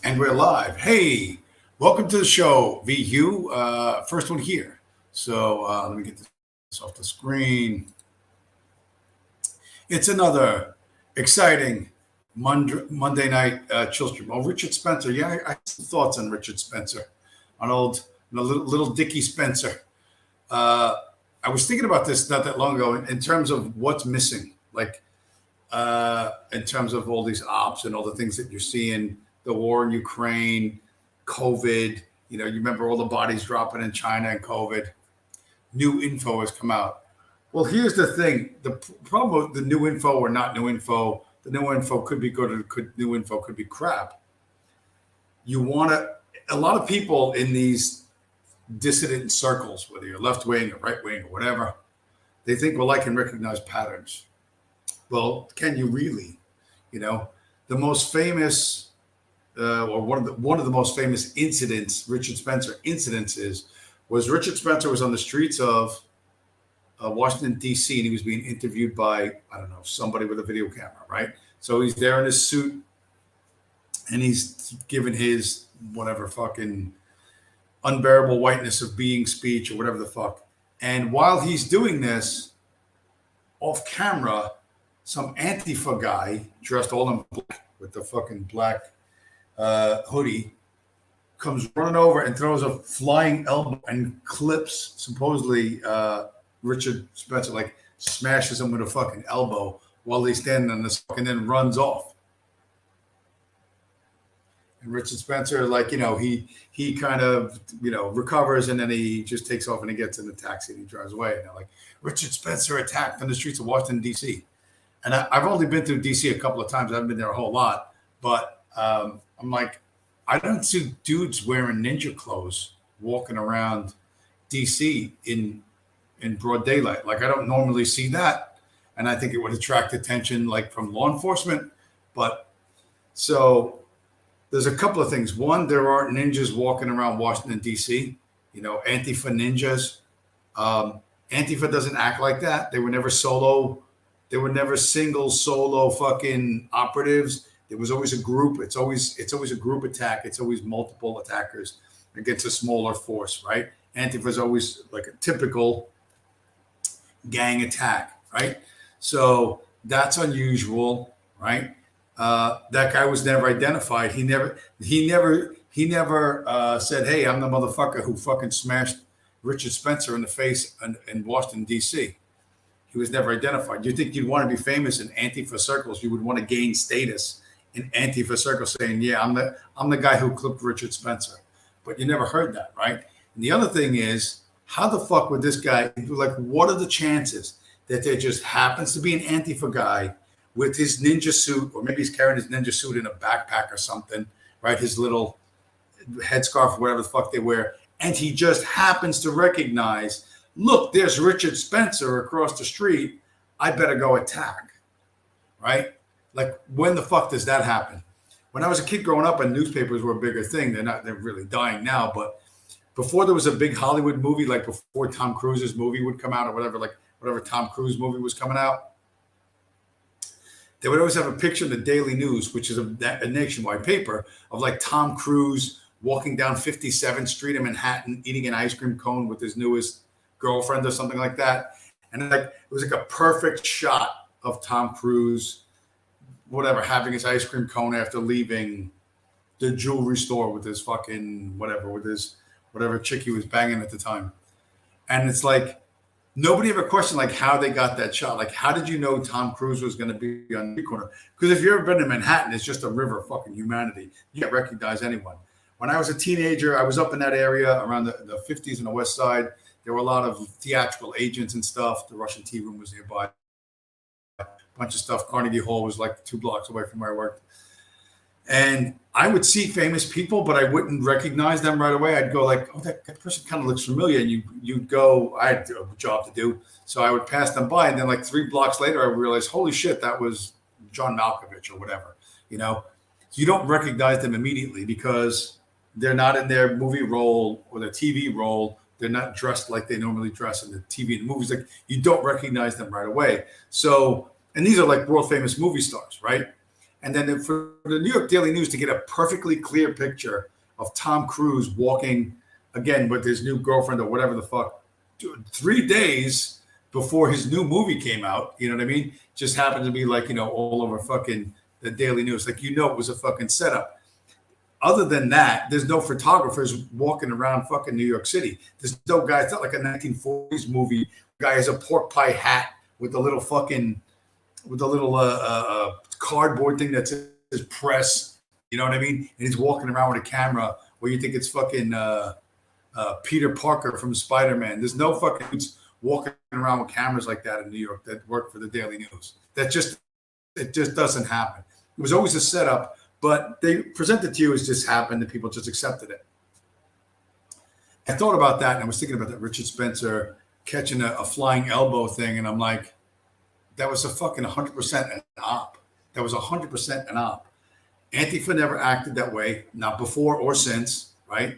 And we're live. Hey, welcome to the show, VU. First one here. So let me get this off the screen. It's another exciting Monday night chill stream. Oh, Richard Spencer. Yeah, I have some thoughts on Richard Spencer, on little Dickie Spencer. I was thinking about this not that long ago in terms of what's missing, like in terms of all these ops and all the things that you're seeing. The war in Ukraine, COVID, you remember all the bodies dropping in China and COVID. New info has come out. Well, here's the thing. The problem with the new info or not new info, the new info could be good or new info could be crap. A lot of people in these dissident circles, whether you're left wing or right wing or whatever, they think, well, I can recognize patterns. Well, can you really? The most famous or one of the most famous incidents, Richard Spencer incidences, was Richard Spencer was on the streets of Washington, D.C., and he was being interviewed by, I don't know, somebody with a video camera, right? So he's there in his suit, and he's giving his whatever fucking unbearable whiteness of being speech or whatever the fuck. And while he's doing this, off camera, some Antifa guy dressed all in black with the fucking black hoodie comes running over and throws a flying elbow and clips supposedly Richard Spencer, like smashes him with a fucking elbow while he's standing on this and then runs off. And Richard Spencer, he kind of, recovers and then he just takes off and he gets in the taxi and he drives away. And they're like, Richard Spencer attacked on the streets of Washington, D.C. And I've only been through D.C. a couple of times. I haven't been there a whole lot, but I'm like, I don't see dudes wearing ninja clothes walking around DC in broad daylight. Like, I don't normally see that. And I think it would attract attention, like from law enforcement. But so there's a couple of things. One, there are ninjas walking around Washington, DC, Antifa ninjas. Antifa doesn't act like that. They were never single solo fucking operatives. There was always a group. It's always a group attack. It's always multiple attackers against a smaller force, right? Antifa is always like a typical gang attack, right? So that's unusual, right? That guy was never identified. He never said, "Hey, I'm the motherfucker who fucking smashed Richard Spencer in the face in Washington, D.C." He was never identified. You think you'd want to be famous in Antifa circles? You would want to gain status in Antifa circles saying, yeah, I'm the guy who clipped Richard Spencer. But you never heard that, right? And the other thing is, how the fuck would this guy, like, what are the chances that there just happens to be an Antifa guy with his ninja suit, or maybe he's carrying his ninja suit in a backpack or something, right? His little headscarf, whatever the fuck they wear. And he just happens to recognize, look, there's Richard Spencer across the street. I better go attack, right? Like, when the fuck does that happen? when I was a kid growing up, and newspapers were a bigger thing. They're really dying now, but before there was a big Hollywood movie, like before Tom Cruise's movie would come out or whatever, like whatever Tom Cruise movie was coming out, they would always have a picture in the Daily News, which is a nationwide paper, of like Tom Cruise walking down 57th Street in Manhattan, eating an ice cream cone with his newest girlfriend or something like that. And like it was like a perfect shot of Tom Cruise, whatever, having his ice cream cone after leaving the jewelry store with his fucking whatever, with his whatever chick he was banging at the time. And it's like nobody ever questioned like how they got that shot. Like, how did you know Tom Cruise was going to be on the corner? Because if you've ever been in Manhattan, it's just a river of fucking humanity. You can't recognize anyone. When I was a teenager, I was up in that area around the 50s on the West Side. There were a lot of theatrical agents and stuff. The Russian Tea Room was nearby. A bunch of stuff. Carnegie Hall was like 2 blocks away from where I worked. And I would see famous people, but I wouldn't recognize them right away. I'd go like, oh, that person kind of looks familiar. And you'd go, I had a job to do. So I would pass them by. And then like 3 blocks later, I realized, holy shit, that was John Malkovich or whatever, you know? So you don't recognize them immediately because they're not in their movie role or their TV role. They're not dressed like they normally dress in the TV and movies. Like you don't recognize them right away. So, and these are like world famous movie stars, right? And then for the New York Daily News to get a perfectly clear picture of Tom Cruise walking again with his new girlfriend or whatever the fuck, 3 days before his new movie came out, you know what I mean? Just happened to be like, you know, all over fucking the Daily News. Like, you know, it was a fucking setup. Other than that, there's no photographers walking around fucking New York City. There's no guy. It's not like a 1940s movie. The guy has a pork pie hat with the little fucking, with the little cardboard thing that says press. You know what I mean? And he's walking around with a camera where you think it's fucking Peter Parker from Spider-Man. There's no fucking dudes walking around with cameras like that in New York that work for the Daily News. It just doesn't happen. It was always a setup, but they present it to you as just happened and people just accepted it. I thought about that and I was thinking about that Richard Spencer catching a flying elbow thing, and I'm like, that was a fucking 100% an op. That was 100% an op. Antifa never acted that way, not before or since, right?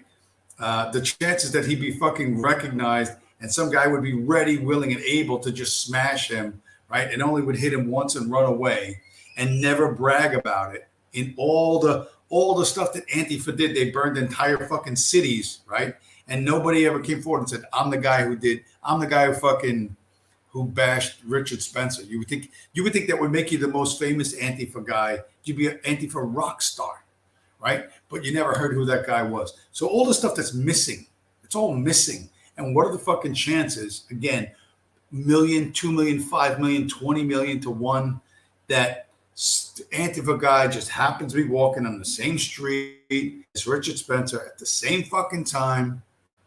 The chances that he'd be fucking recognized and some guy would be ready, willing, and able to just smash him, right? And only would hit him once and run away and never brag about it. In all the stuff that Antifa did, they burned entire fucking cities, right? And nobody ever came forward and said, I'm the guy who bashed Richard Spencer. You would think that would make you the most famous Antifa guy. You'd be an Antifa rock star, right? But you never heard who that guy was. So all the stuff that's missing, it's all missing. And what are the fucking chances, again, 1 million, 2 million, 5 million, 20 million to 1, that Antifa guy just happens to be walking on the same street as Richard Spencer at the same fucking time,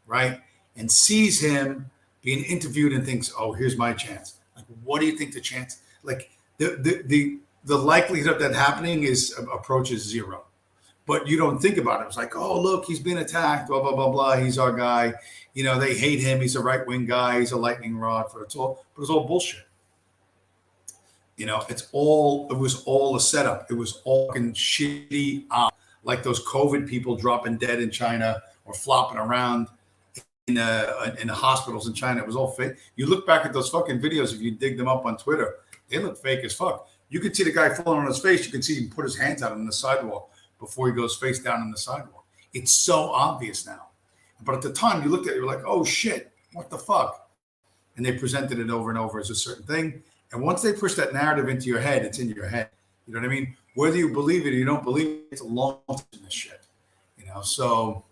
right? And sees him being interviewed and thinks, oh, here's my chance. Like, what do you think the chance? Like the likelihood of that happening approaches 0. But you don't think about it. It's like, oh, look, he's been attacked, blah, blah, blah, blah. He's our guy. You know, they hate him. He's a right-wing guy. He's a lightning rod. But it's all bullshit. You know, it was all a setup. It was all fucking shitty op. Like those COVID people dropping dead in China or flopping around in the hospitals in China. It was all fake. You look back at those fucking videos, if you dig them up on Twitter, they look fake as fuck. You can see the guy falling on his face. You can see him put his hands out on the sidewalk before he goes face down on the sidewalk. It's so obvious now. But at the time you looked at it, you were like, oh shit, what the fuck? And they presented it over and over as a certain thing. And once they push that narrative into your head, it's in your head. You know what I mean? Whether you believe it or you don't believe it, it's a long time in this shit. You know, so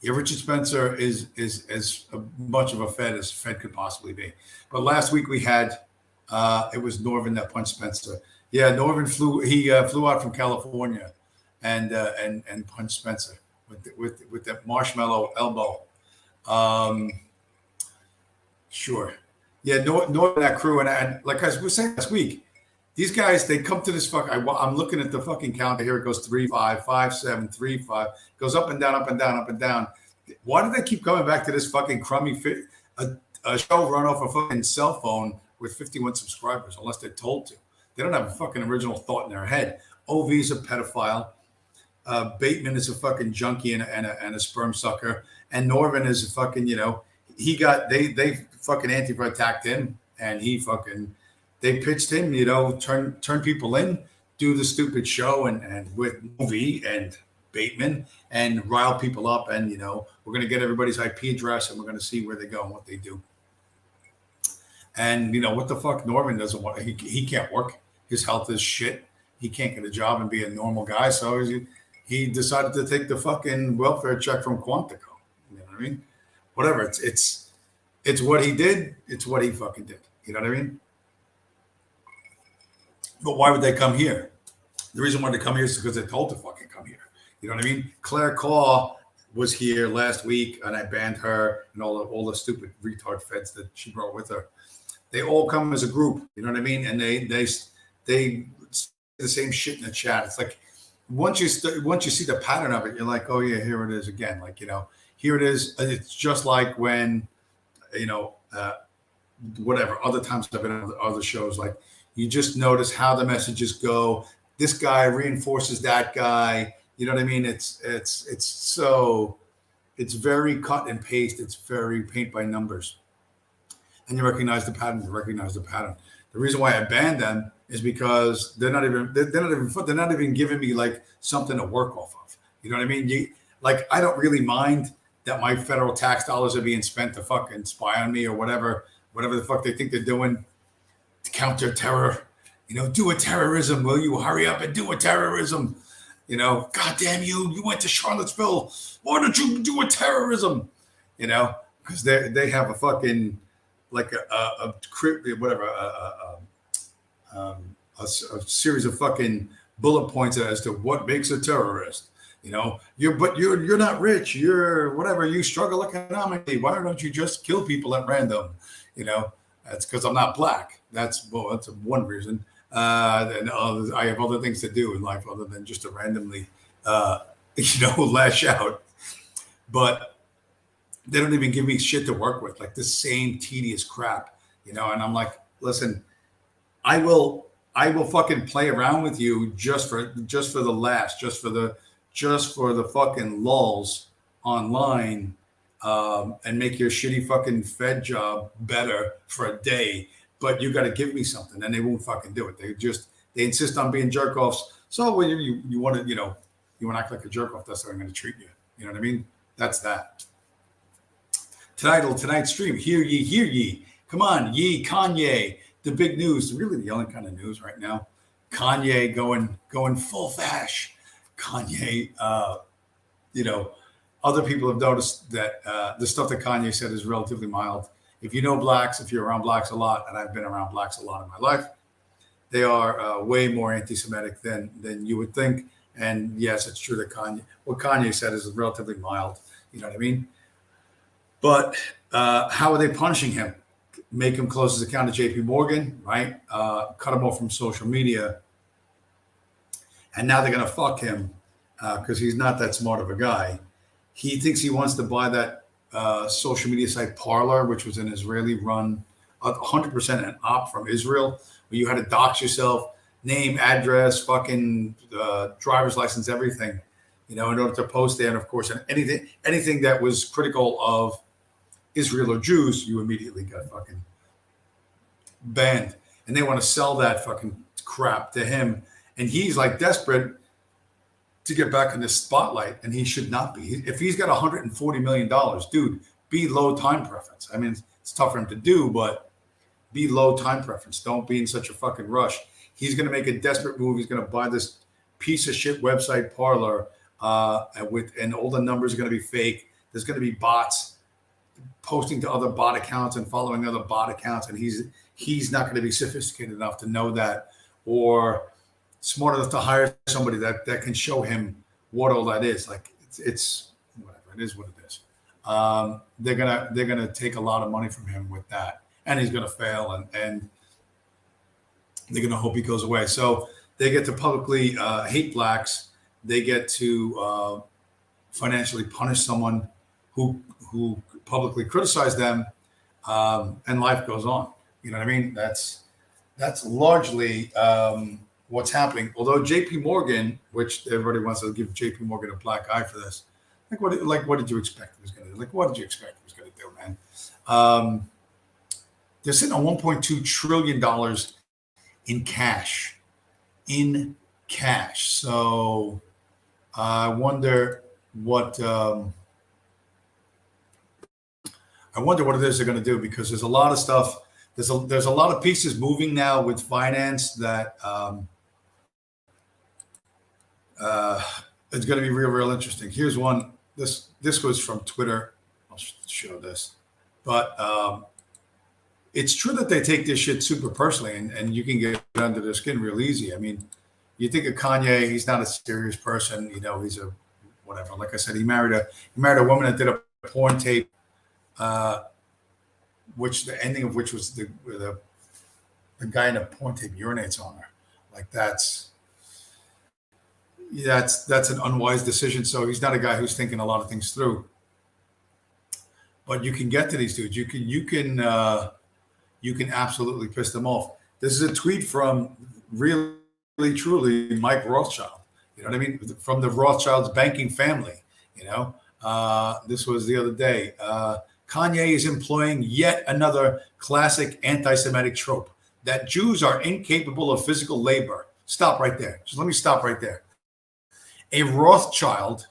yeah, Richard Spencer is as much of a Fed as Fed could possibly be. But last week we had it was Norvin that punched Spencer. Yeah, Norvin flew out from California and punched Spencer with that marshmallow elbow. Sure. Yeah, Norvin, that crew, and like I was saying last week, these guys, they come to this I'm looking at the fucking calendar here. It goes 3, 5, 5, 7, 3, 5. Goes up and down, up and down, up and down. Why do they keep coming back to this fucking crummy a show run off a fucking cell phone with 51 subscribers, unless they're told to? They don't have a fucking original thought in their head. OV's a pedophile. Bateman is a fucking junkie and a sperm sucker, and Norvin is a fucking, they fucking Antifa attacked him, and they pitched him, turn people in, do the stupid show and with movie and Bateman and rile people up, and we're gonna get everybody's IP address and we're gonna see where they go and what they do. And what the fuck, Norvin doesn't want, he can't work, his health is shit, he can't get a job and be a normal guy, so he decided to take the fucking welfare check from Quantico. You know what I mean? Whatever. It's what he did. It's what he fucking did. You know what I mean? But why would they come here? The reason why they come here is because they're told to fucking come here. You know what I mean? Claire Caw was here last week, and I banned her and all the stupid retard feds that she brought with her. They all come as a group. You know what I mean? And they say the same shit in the chat. It's like, once you see the pattern of it, you're like, oh yeah, here it is again. Like, here it is. It's just like when, whatever, other times I've been on other shows, like you just notice how the messages go. This guy reinforces that guy. You know what I mean? It's very cut and paste. It's very paint by numbers. And you recognize the pattern. The reason why I banned them is because they're not even giving me like something to work off of. You know what I mean? I don't really mind that my federal tax dollars are being spent to fucking spy on me or whatever the fuck they think they're doing to counter terror. Do a terrorism. Will you hurry up and do a terrorism? God damn you went to Charlottesville. Why don't you do a terrorism? Because they have a fucking like a series of fucking bullet points as to what makes a terrorist. You're not rich. You're whatever. You struggle economically. Why don't you just kill people at random? That's because I'm not black. That's one reason. And I have other things to do in life other than just to randomly, lash out. But they don't even give me shit to work with, like the same tedious crap, And I'm like, listen, I will fucking play around with you just for the laughs, just for the fucking lulls online, and make your shitty fucking Fed job better for a day. But you got to give me something, and they won't fucking do it. They insist on being jerk offs. So when you want to, you want to act like a jerk off, that's how I'm going to treat you. You know what I mean? That's that. Tonight's stream. Hear ye. Come on, ye, Kanye. The big news, really the only kind of news right now. Kanye going full fash. Kanye, other people have noticed that the stuff that Kanye said is relatively mild. If you know blacks, if you're around blacks a lot, and I've been around blacks a lot in my life, they are way more anti-Semitic than you would think. And yes, it's true that what Kanye said is relatively mild. You know what I mean? But how are they punishing him? Make him close his account to JP Morgan, right? Cut him off from social media. And now they're going to fuck him because he's not that smart of a guy. He thinks he wants to buy that social media site Parler, which was an Israeli run, 100% an op from Israel, where you had to dox yourself, name, address, fucking driver's license, everything, in order to post there. And of course, anything that was critical of Israel or Jews, you immediately got fucking banned. And they want to sell that fucking crap to him. And he's like desperate to get back in the spotlight, and he should not be. If he's got $140 million, dude, be low time preference. I mean, it's tough for him to do, but be low time preference. Don't be in such a fucking rush. He's going to make a desperate move. He's going to buy this piece of shit website Parler, and all the numbers are going to be fake. There's going to be bots posting to other bot accounts and following other bot accounts, and he's not going to be sophisticated enough to know that, or smart enough to hire somebody that can show him what all that is. Like it's whatever, it is what it is. They're gonna take a lot of money from him with that, and he's gonna fail, and they're gonna hope he goes away. So they get to publicly hate blacks. They get to financially punish someone who publicly criticized them, and life goes on. You know what I mean? That's largely what's happening. Although J.P. Morgan, which everybody wants to give J.P. Morgan a black eye for this, what did you expect he was going to do? Like, what did you expect he was going to do, man? Um, they're sitting on $1.2 trillion in cash, in cash. So I wonder what. I wonder what it is they're going to do, because there's a lot of stuff. There's a lot of pieces moving now with finance that it's going to be real interesting. Here's one. This was from Twitter. I'll show this, but it's true that they take this shit super personally, and you can get under their skin real easy. I mean, you think of Kanye, he's not a serious person. You know, he's a whatever. Like I said, he married a woman that did a porn tape. Which the ending of which was the guy in a porn tape urinates on her. Like that's an unwise decision. So he's not a guy who's thinking a lot of things through. But you can get to these dudes. You can absolutely piss them off. This is a tweet from really truly Mike Rothschild. You know what I mean? From the Rothschilds banking family. You know, this was the other day. Kanye is employing yet another classic anti-Semitic trope that Jews are incapable of physical labor. Stop right there. Just let me stop right there. A Rothschild,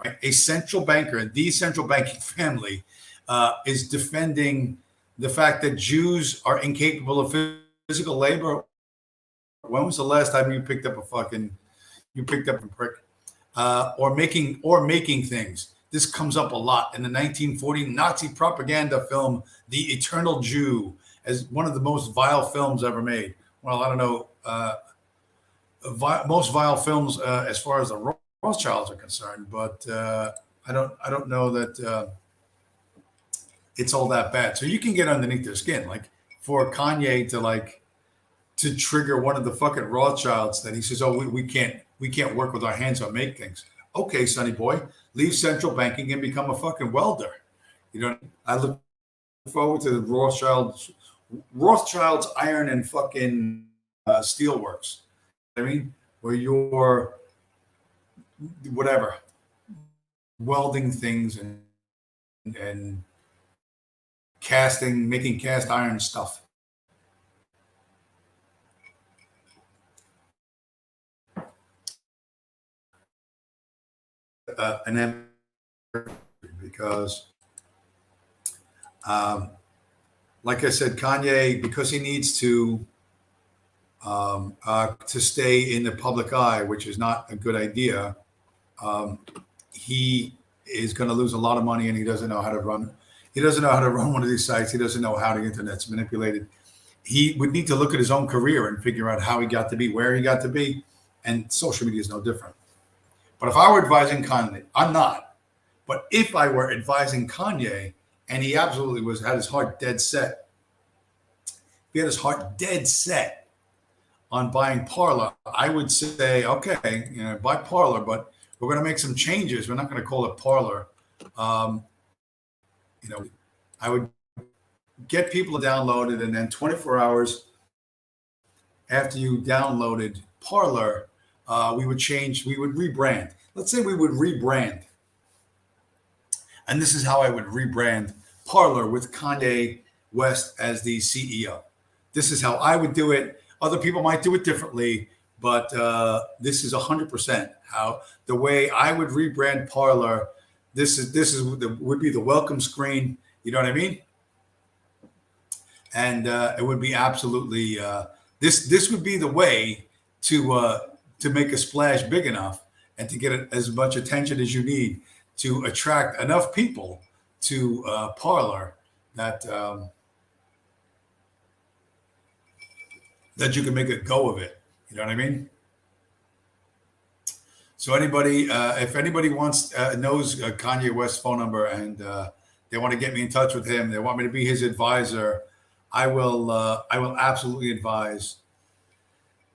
right, a central banker, the central banking family, is defending the fact that Jews are incapable of physical labor. When was the last time you picked up a prick, or making things? This comes up a lot in the 1940 Nazi propaganda film, The Eternal Jew, as one of the most vile films ever made. Well, I don't know, most vile films as far as the Rothschilds are concerned, but I don't know that it's all that bad. So you can get underneath their skin, like for Kanye to trigger one of the fucking Rothschilds that he says, "Oh, we can't work with our hands or make things." Okay, sonny boy, leave central banking and become a fucking welder. You know, I look forward to the Rothschilds iron and fucking steel works. I mean, where you're whatever welding things and casting, making cast iron stuff. And because, like I said, Kanye, because he needs to stay in the public eye, which is not a good idea, he is going to lose a lot of money, and he doesn't know how to run. He doesn't know how to run one of these sites. He doesn't know how the internet's manipulated. He would need to look at his own career and figure out how he got to be where he got to be, and social media is no different. But if I were advising Kanye, I'm not. But if I were advising Kanye, and he absolutely had his heart dead set, on buying Parler, I would say, okay, you know, buy Parler, but we're going to make some changes. We're not going to call it Parler. You know, I would get people to download it, and then 24 hours after you downloaded Parler, we would rebrand. Let's say we would rebrand. And this is how I would rebrand Parler with Kanye West as the CEO. This is how I would do it. Other people might do it differently, but this is 100% how the way I would rebrand Parler. This would be the welcome screen. You know what I mean? And it would be absolutely this would be the way to make a splash big enough and to get as much attention as you need to attract enough people to Parler that that you can make a go of it. You know what I mean? So anybody, if anybody knows Kanye West's phone number and they want to get me in touch with him, they want me to be his advisor, I will absolutely advise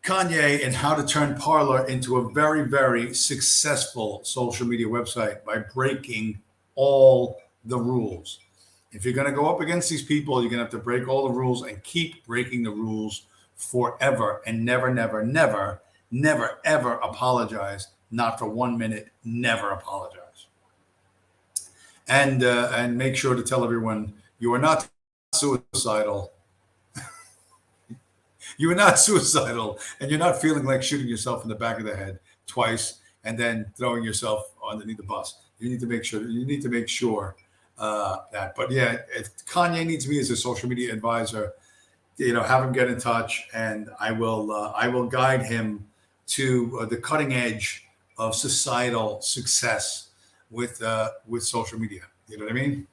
Kanye and how to turn Parler into a very, very successful social media website by breaking all the rules. If you're going to go up against these people, you're going to have to break all the rules and keep breaking the rules forever and never, never, never, never, ever apologize. Not for 1 minute. Never apologize. And make sure to tell everyone you are not suicidal. You are not suicidal, and you're not feeling like shooting yourself in the back of the head twice and then throwing yourself underneath the bus. You need to make sure. That. But yeah, if Kanye needs me as a social media advisor, have him get in touch, and I will guide him to the cutting edge of societal success with social media. You know what I mean?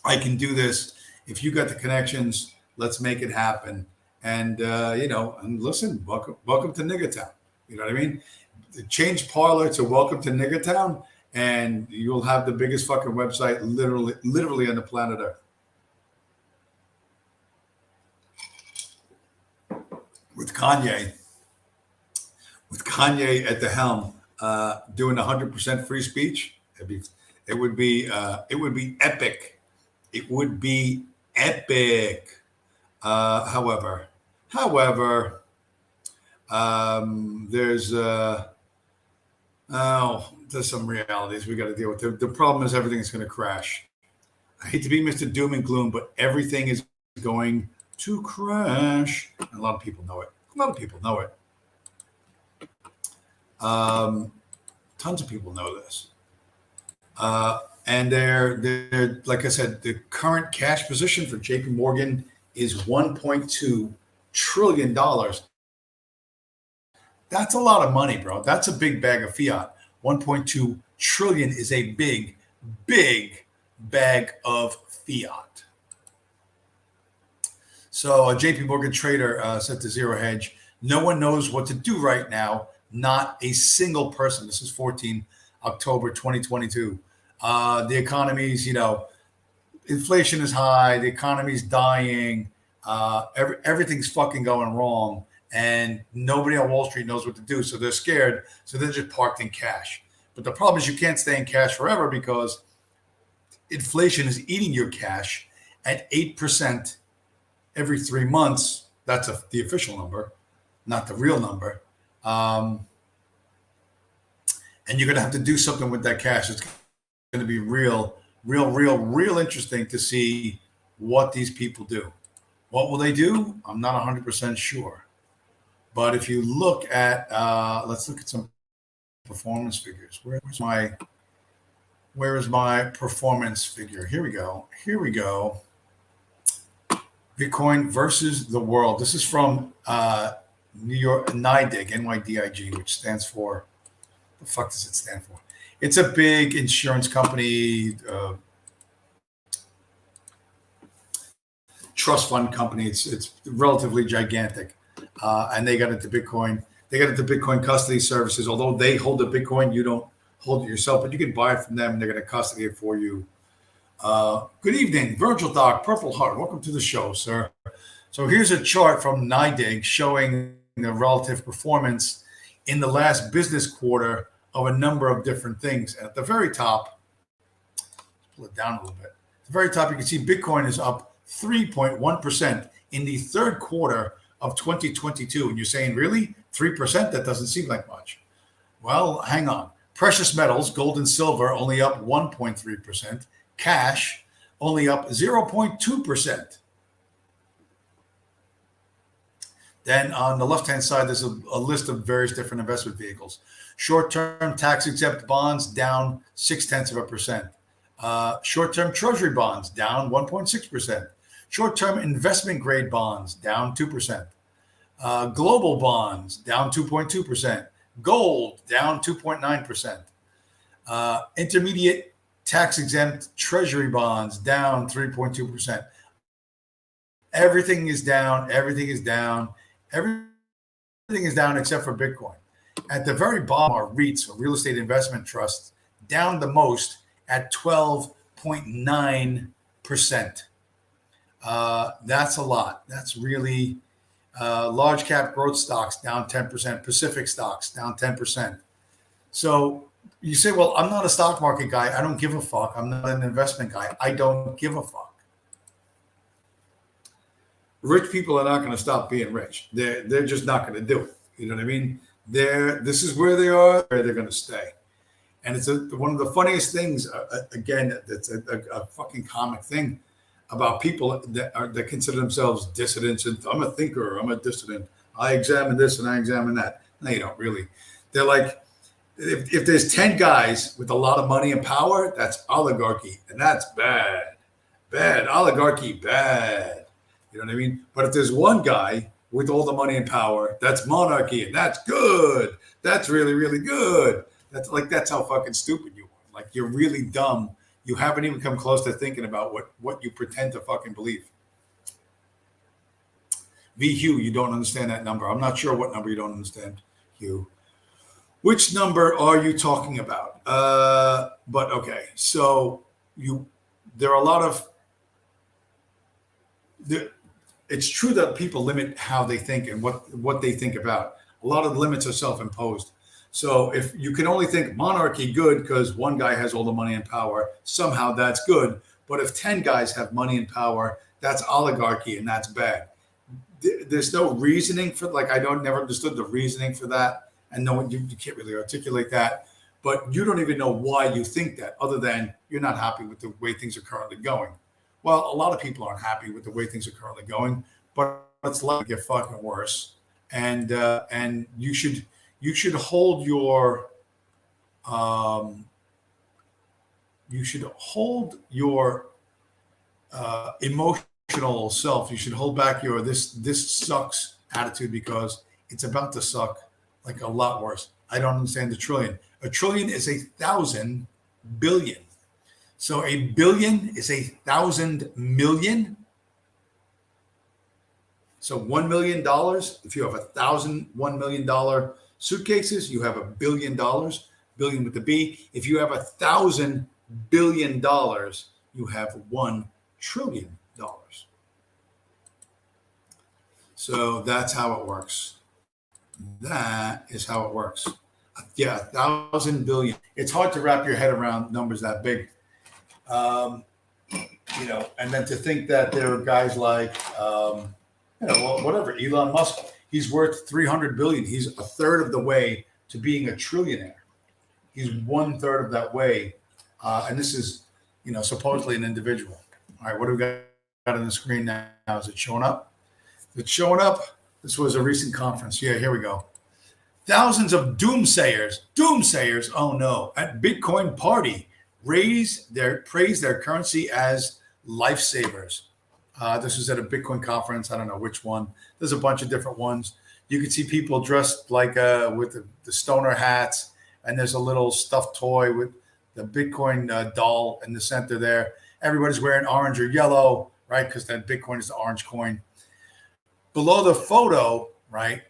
I can do this. If you got the connections, let's make it happen. And and listen, welcome to Niggertown. You know what I mean? Change Parlor to Welcome to Niggertown, and you'll have the biggest fucking website literally on the planet Earth. With Kanye at the helm, doing 100% free speech, it would be epic. It would be epic. However, there's some realities we got to deal with. The problem is everything is going to crash. I hate to be Mr. Doom and Gloom, but everything is going to crash. A lot of people know it. Tons of people know this. And they're like I said, the current cash position for JP Morgan is $1.2 trillion. That's a lot of money, bro. That's a big bag of fiat. 1.2 trillion is a big, big bag of fiat. So a JP Morgan trader said to Zero Hedge, no one knows what to do right now. Not a single person. This is 14 October 2022. The economy's, inflation is high. The economy's dying. Everything's fucking going wrong. And nobody on Wall Street knows what to do. So they're scared. So they're just parked in cash. But the problem is you can't stay in cash forever because inflation is eating your cash at 8% every 3 months. That's the official number, not the real number. And you're going to have to do something with that cash. It's going to be real interesting to see what these people do. What will they do? I'm not 100% sure. But if you look at, let's look at some performance figures. Where is my performance figure? Here we go. Bitcoin versus the world. This is from New York, NYDIG, NYDIG, which stands for, the fuck does it stand for? It's a big insurance company, trust fund company. It's relatively gigantic. And they got into Bitcoin. They got into Bitcoin custody services. Although they hold the Bitcoin, you don't hold it yourself, but you can buy it from them and they're going to custody it for you. Good evening, Virgil Doc, Purple Heart. Welcome to the show, sir. So here's a chart from NYDIG showing the relative performance in the last business quarter of a number of different things. And at the very top, let's pull it down a little bit. At the very top, you can see Bitcoin is up 3.1% in the third quarter of 2022. And you're saying, really? 3%? That doesn't seem like much. Well, hang on. Precious metals, gold and silver, only up 1.3%. Cash, only up 0.2%. Then on the left-hand side, there's a list of various different investment vehicles. Short-term tax-exempt bonds down 0.6%. Short-term treasury bonds down 1.6%. Short-term investment-grade bonds down 2%. Global bonds down 2.2%. Gold down 2.9%. Intermediate tax-exempt treasury bonds down 3.2%. Everything is down. Everything is down except for Bitcoin. At the very bottom are REITs, or real estate investment trusts, down the most at 12.9%. That's a lot. That's really large cap growth stocks down 10%, Pacific stocks down 10%. So you say, well, I'm not a stock market guy. I don't give a fuck. I'm not an investment guy. I don't give a fuck. rich people are not going to stop being rich. They're just not going to do it. You know what I mean? This is where they are. Where they're going to stay. And it's one of the funniest things. Again, that's a fucking comic thing about people that consider themselves dissidents. And I'm a thinker. I'm a dissident. I examine this and I examine that. No, you don't really. They're like, if there's 10 guys with a lot of money and power, that's oligarchy, and that's bad. Bad oligarchy, bad. You know what I mean? But if there's one guy with all the money and power, that's monarchy, and that's good. That's really, really good. That's how fucking stupid you are. Like, you're really dumb. You haven't even come close to thinking about what you pretend to fucking believe. V. Hugh, you don't understand that number. I'm not sure what number you don't understand, Hugh. Which number are you talking about? But okay, so there are a lot of it's true that people limit how they think and what they think about. A lot of limits are self-imposed. So if you can only think monarchy good because one guy has all the money and power, somehow that's good. But if 10 guys have money and power, that's oligarchy and that's bad. There's no reasoning for, like, I never understood the reasoning for that. And no one, you can't really articulate that. But you don't even know why you think that, other than you're not happy with the way things are currently going. Well, a lot of people aren't happy with the way things are currently going, but it's likely to get fucking worse. And you should hold your emotional self. You should hold back your this sucks attitude, because it's about to suck like a lot worse. I don't understand the trillion. A trillion is 1,000 billion. So a billion is 1,000 million. So $1 million. If you have 1,000 $1 million suitcases, you have $1 billion. Billion with the B. If you have 1,000 billion dollars, you have $1 trillion. So that's how it works. That is how it works. Yeah, 1,000 billion. It's hard to wrap your head around numbers that big. And then to think that there are guys like, whatever, Elon Musk, he's worth 300 billion. He's a third of the way to being a trillionaire. He's 1/3 of that way. And this is, supposedly an individual. All right, what do we got on the screen now? Is it showing up? Is it showing up? This was a recent conference. Yeah, here we go. Thousands of doomsayers, oh no, at Bitcoin party praise their currency as lifesavers. This was at a Bitcoin conference. I don't know which one. There's a bunch of different ones. You can see people dressed like with the stoner hats, and there's a little stuffed toy with the Bitcoin doll in the center there. Everybody's wearing orange or yellow, right? Because that Bitcoin is the orange coin. Below the photo, right,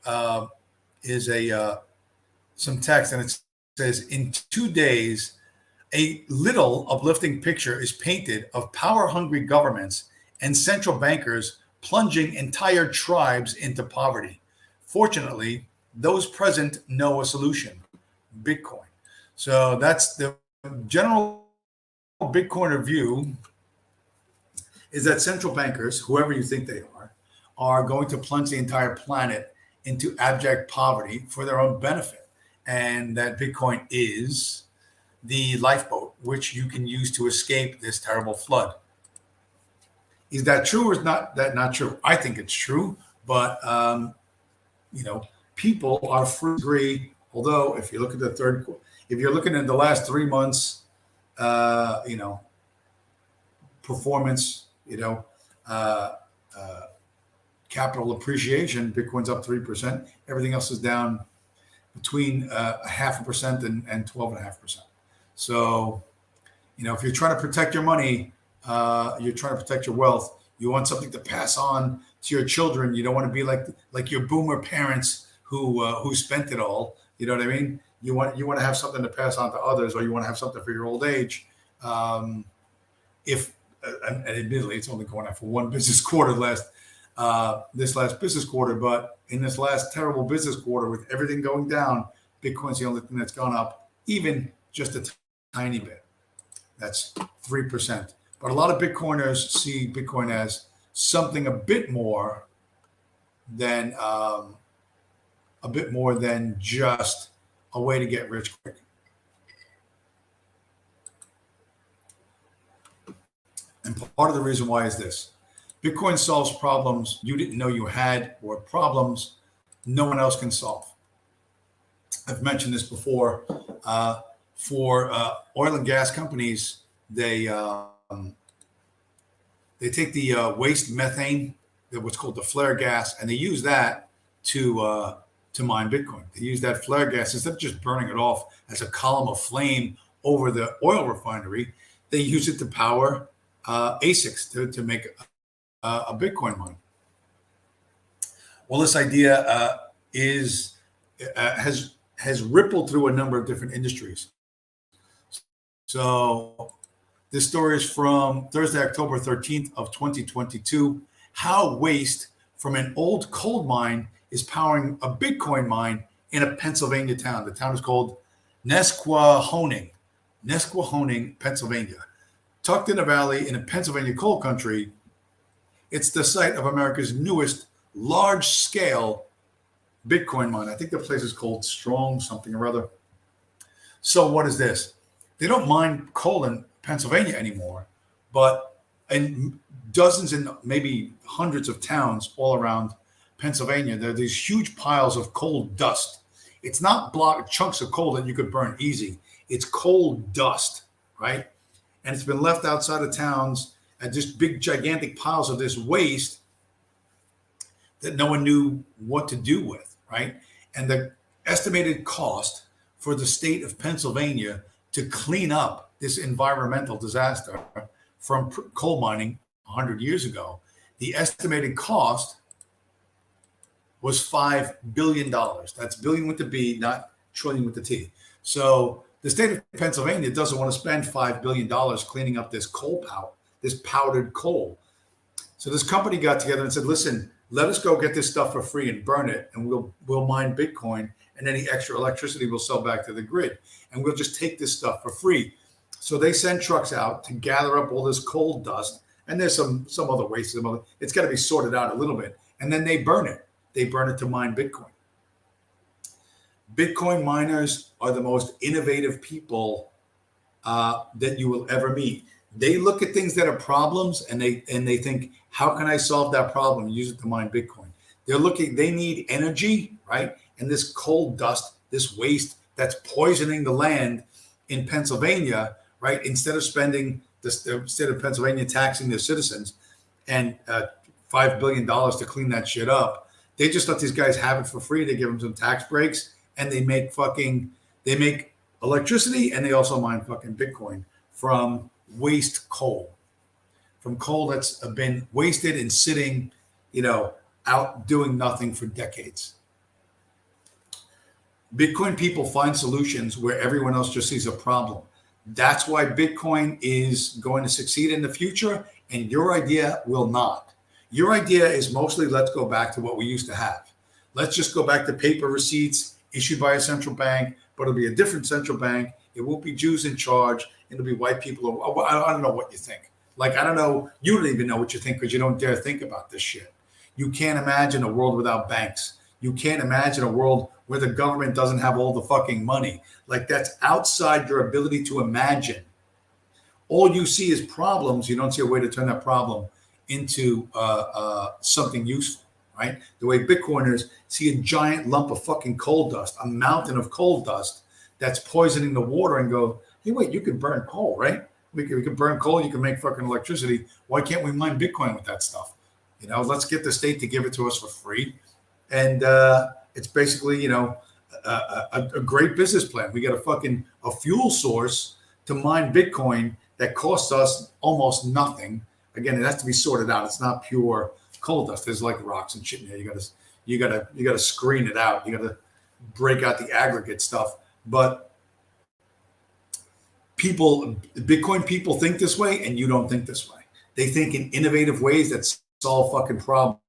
is some text, and it says, in 2 days, a little uplifting picture is painted of power-hungry governments and central bankers plunging entire tribes into poverty. Fortunately, those present know a solution: Bitcoin. So that's the general Bitcoiner view, is that central bankers, whoever you think they are going to plunge the entire planet into abject poverty for their own benefit. And that Bitcoin is the lifeboat which you can use to escape this terrible flood. Is that true, or is not true? I think it's true, but people are free to agree. Although if you look at if you're looking at the last 3 months, performance, capital appreciation, Bitcoin's up 3%. Everything else is down between 0.5% and 12.5%. So, if you're trying to protect your money, you're trying to protect your wealth. You want something to pass on to your children. You don't want to be like your boomer parents who spent it all. You know what I mean? You want to have something to pass on to others, or you want to have something for your old age. And admittedly, it's only going on for one business quarter this last business quarter, but in this last terrible business quarter, with everything going down, Bitcoin's the only thing that's gone up, even just a tiny bit. That's 3%. But a lot of Bitcoiners see Bitcoin as something a bit more than just a way to get rich quick. And part of the reason why is this: Bitcoin solves problems you didn't know you had, or problems no one else can solve. I've mentioned this before. For oil and gas companies, they take the waste methane, what's called the flare gas, and they use that to mine Bitcoin. They use that flare gas instead of just burning it off as a column of flame over the oil refinery. They use it to power ASICs to make a Bitcoin mine. Well, this idea has rippled through a number of different industries. So this story is from Thursday, October 13th of 2022. How waste from an old coal mine is powering a Bitcoin mine in a Pennsylvania town. The town is called Nesquehoning, Pennsylvania. Tucked in a valley in a Pennsylvania coal country, it's the site of America's newest large-scale Bitcoin mine. I think the place is called Strong something or other. So what is this? They don't mine coal in Pennsylvania anymore, but in dozens and maybe hundreds of towns all around Pennsylvania, there are these huge piles of coal dust. It's not chunks of coal that you could burn easy. It's coal dust, right? And it's been left outside of towns and just big, gigantic piles of this waste that no one knew what to do with, right? And the estimated cost for the state of Pennsylvania to clean up this environmental disaster from coal mining 100 years ago, the estimated cost was $5 billion. That's billion with the B, not trillion with the T. So the state of Pennsylvania doesn't want to spend $5 billion cleaning up this this powdered coal. So this company got together and said, listen, let us go get this stuff for free and burn it, and we'll mine Bitcoin, and any extra electricity we'll sell back to the grid. And we'll just take this stuff for free. So they send trucks out to gather up all this coal dust, and there's some other waste. It's got to be sorted out a little bit. And then they burn it. They burn it to mine Bitcoin. Bitcoin miners are the most innovative people that you will ever meet. They look at things that are problems and they think, how can I solve that problem and use it to mine Bitcoin? They need energy, right? And this coal dust, this waste that's poisoning the land in Pennsylvania, right? Instead of the state of Pennsylvania taxing their citizens and $5 billion to clean that shit up, they just let these guys have it for free. They give them some tax breaks, and they make electricity, and they also mine fucking Bitcoin from waste coal, from coal that's been wasted and sitting, out doing nothing for decades. Bitcoin people find solutions where everyone else just sees a problem. That's why Bitcoin is going to succeed in the future, and your idea will not. Your idea is mostly, let's go back to what we used to have. Let's just go back to paper receipts issued by a central bank, but it'll be a different central bank. It won't be Jews in charge. It'll be white people. I don't know what you think. I don't know. You don't even know what you think because you don't dare think about this shit. You can't imagine a world without banks. You can't imagine a world where the government doesn't have all the fucking money. That's outside your ability to imagine. All you see is problems. You don't see a way to turn that problem into something useful, right? The way Bitcoiners see a giant lump of fucking coal dust, a mountain of coal dust that's poisoning the water, and go, hey, wait, you can burn coal, right? We can burn coal. You can make fucking electricity. Why can't we mine Bitcoin with that stuff? Let's get the state to give it to us for free. And it's basically, a great business plan. We got a fuel source to mine Bitcoin that costs us almost nothing. Again, it has to be sorted out. It's not pure coal dust. There's rocks and shit in there. You gotta screen it out. You gotta break out the aggregate stuff. But Bitcoin people think this way, and you don't think this way. They think in innovative ways that solve fucking problems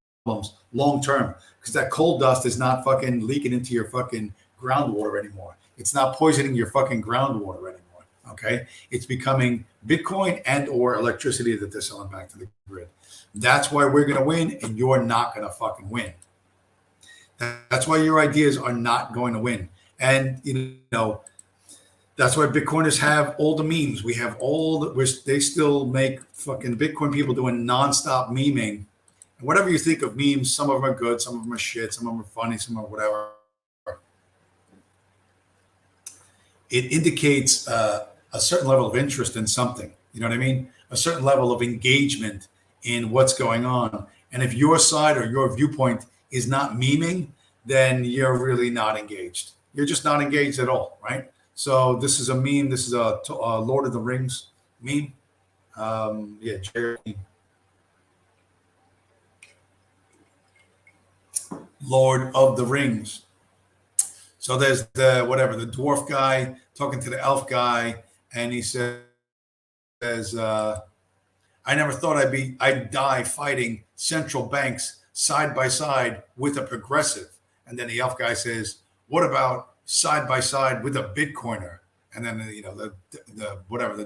long term, because that coal dust is not fucking leaking into your fucking groundwater anymore. It's not poisoning your fucking groundwater anymore. Okay, it's becoming Bitcoin and or electricity that they're selling back to the grid. That's why we're going to win, and you're not going to fucking win. That's why your ideas are not going to win. And that's why Bitcoiners have all the memes. We have they still make fucking Bitcoin people doing nonstop memeing. And whatever you think of memes, some of them are good, some of them are shit, some of them are funny, some are whatever. It indicates a certain level of interest in something. You know what I mean? A certain level of engagement in what's going on. And if your side or your viewpoint is not memeing, then you're really not engaged. You're just not engaged at all, right? So this is a meme. This is a Lord of the Rings meme. Jerry. Lord of the Rings. So there's the dwarf guy talking to the elf guy, and he says, I never thought I'd die fighting central banks side by side with a progressive. And then the elf guy says, what about side by side with a Bitcoiner? And then the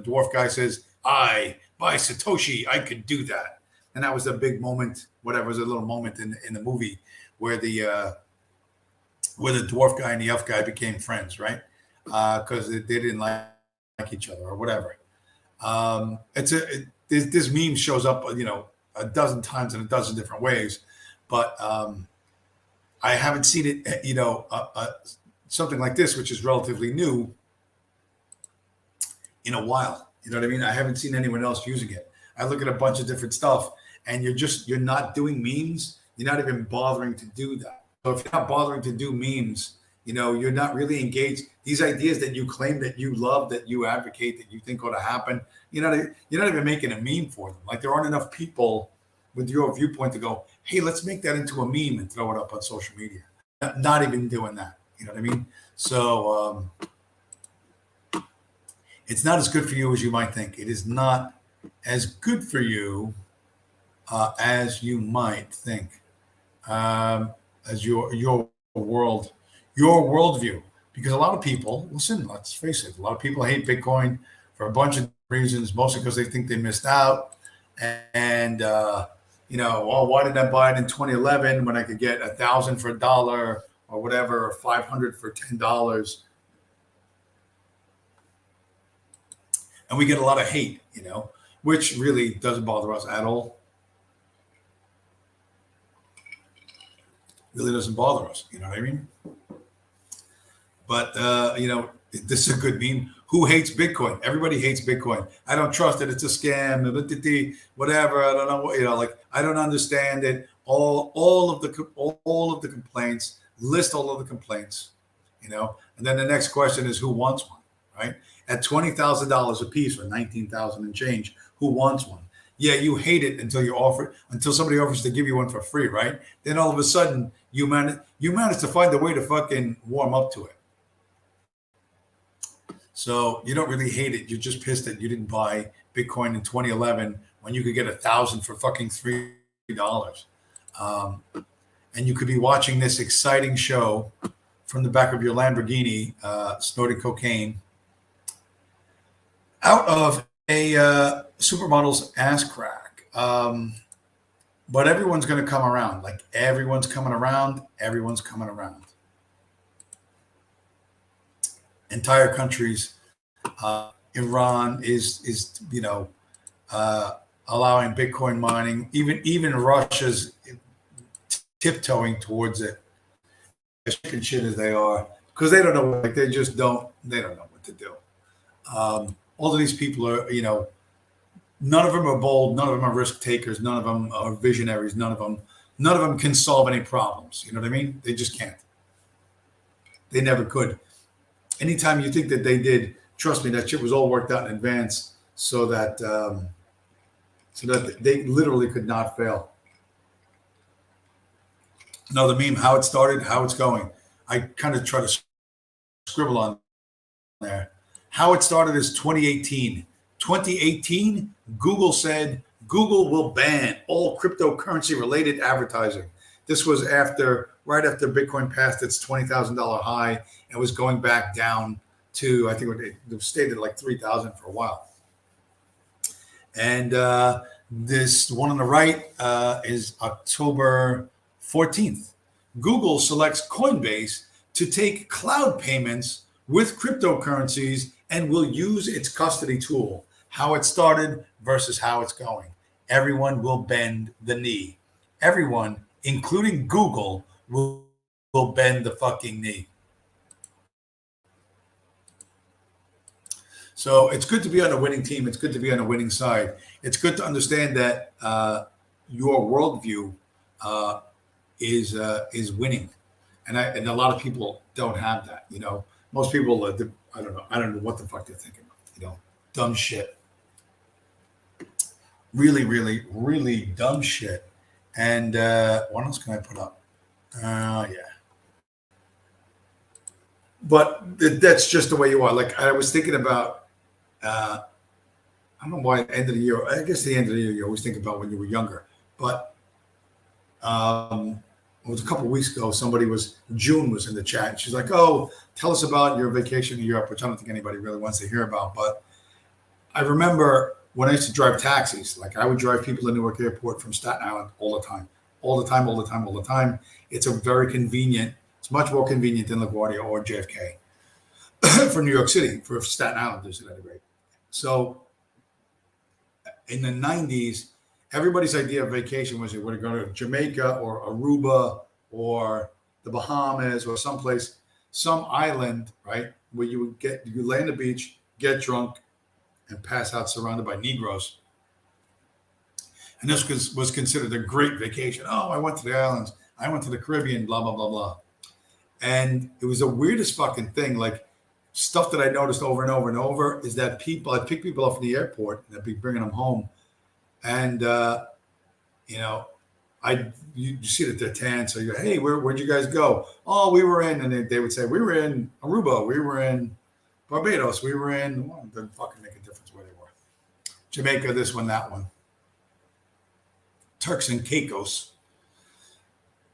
dwarf guy says, by Satoshi, I could do that. And that was a big moment. Whatever, was a little moment in the movie where the dwarf guy and the elf guy became friends, right? Because they didn't like each other or whatever. This meme shows up, a dozen times in a dozen different ways, but I haven't seen it, something like this, which is relatively new, in a while. You know what I mean? I haven't seen anyone else using it. I look at a bunch of different stuff, and you're not doing memes. You're not even bothering to do that. So if you're not bothering to do memes, you're not really engaged. These ideas that you claim that you love, that you advocate, that you think ought to happen, you're not even making a meme for them. Like there aren't enough people with your viewpoint to go, hey, let's make that into a meme and throw it up on social media. Not even doing that. You know what I mean? So it's not as good for you as you might think. It is not as good for you as you might think. As your worldview, because a lot of people, listen, let's face it, a lot of people hate Bitcoin for a bunch of reasons, mostly because they think they missed out. And why did I buy it in 2011 when I could get 1,000 for $1 or whatever, or 500 for $10? And we get a lot of hate, which really doesn't bother us at all. Really doesn't bother us. You know what I mean? But, this is a good meme. Who hates Bitcoin? Everybody hates Bitcoin. I don't trust it. It's a scam. Whatever. I don't know what, I don't understand it. All of the complaints, list all of the complaints, and then the next question is who wants one, right? At $20,000 a piece or 19,000 and change, who wants one? Yeah, you hate it until somebody offers to give you one for free, right? Then all of a sudden you manage to find a way to fucking warm up to it. So you don't really hate it. You're just pissed that you didn't buy Bitcoin in 2011 when you could get 1,000 for fucking $3. And you could be watching this exciting show from the back of your Lamborghini, snorting cocaine, out of a supermodel's ass crack. But everyone's going to come around. Like everyone's coming around. Everyone's coming around. Entire countries. Iran is allowing Bitcoin mining. Even Russia's tiptoeing towards it. As shit as they are, because they don't know. Like they don't know what to do. All of these people are, none of them are bold. None of them are risk takers. None of them are visionaries. None of them can solve any problems. You know what I mean? They just can't. They never could. Anytime you think that they did, trust me, that shit was all worked out in advance so that they literally could not fail. No, the meme, how it started, how it's going. I kind of try to scribble on there. How it started is 2018. 2018, Google said Google will ban all cryptocurrency related advertising. This was right after Bitcoin passed its $20,000 high and was going back down to, I think it stayed at like 3,000 for a while. And this one on the right is October 14th. Google selects Coinbase to take cloud payments with cryptocurrencies and will use its custody tool. How it started versus how it's going. Everyone will bend the knee. Everyone, including Google, will bend the fucking knee. So it's good to be on a winning team. It's good to be on a winning side. It's good to understand that your worldview is winning, and a lot of people don't have that. You know, most people, I don't know what the fuck they're thinking. You know, dumb shit. Really, really, really dumb shit. And what else can I put up? Yeah. But that's just the way you are. Like I was thinking about. I don't know why end of the year. I guess the end of the year you always think about when you were younger. But it was a couple of weeks ago. June was in the chat. And she's like, "Oh, tell us about your vacation in Europe," which I don't think anybody really wants to hear about. But I remember when I used to drive taxis. Like I would drive people to Newark Airport from Staten Island all the time, all the time, all the time, all the time. It's a very convenient. It's much more convenient than LaGuardia or JFK for New York City, for Staten Islanders at any rate. So in the 90s, everybody's idea of vacation was you would go to Jamaica or Aruba or the Bahamas or someplace, some island, right, where you lay on the beach, get drunk, and pass out surrounded by Negroes. And this was considered a great vacation. Oh, I went to the islands. I went to the Caribbean, blah, blah, blah, blah. And it was the weirdest fucking thing. Like, stuff that I noticed over and over and over is that I'd pick people up from the airport and I'd be bringing them home. And, you see that they're tan. So you go, "Hey, where'd you guys go?" "Oh, we were in," and they would say, "We were in Aruba. We were in Barbados. We were in," well, it doesn't fucking make a difference where they were. Jamaica, this one, that one. Turks and Caicos.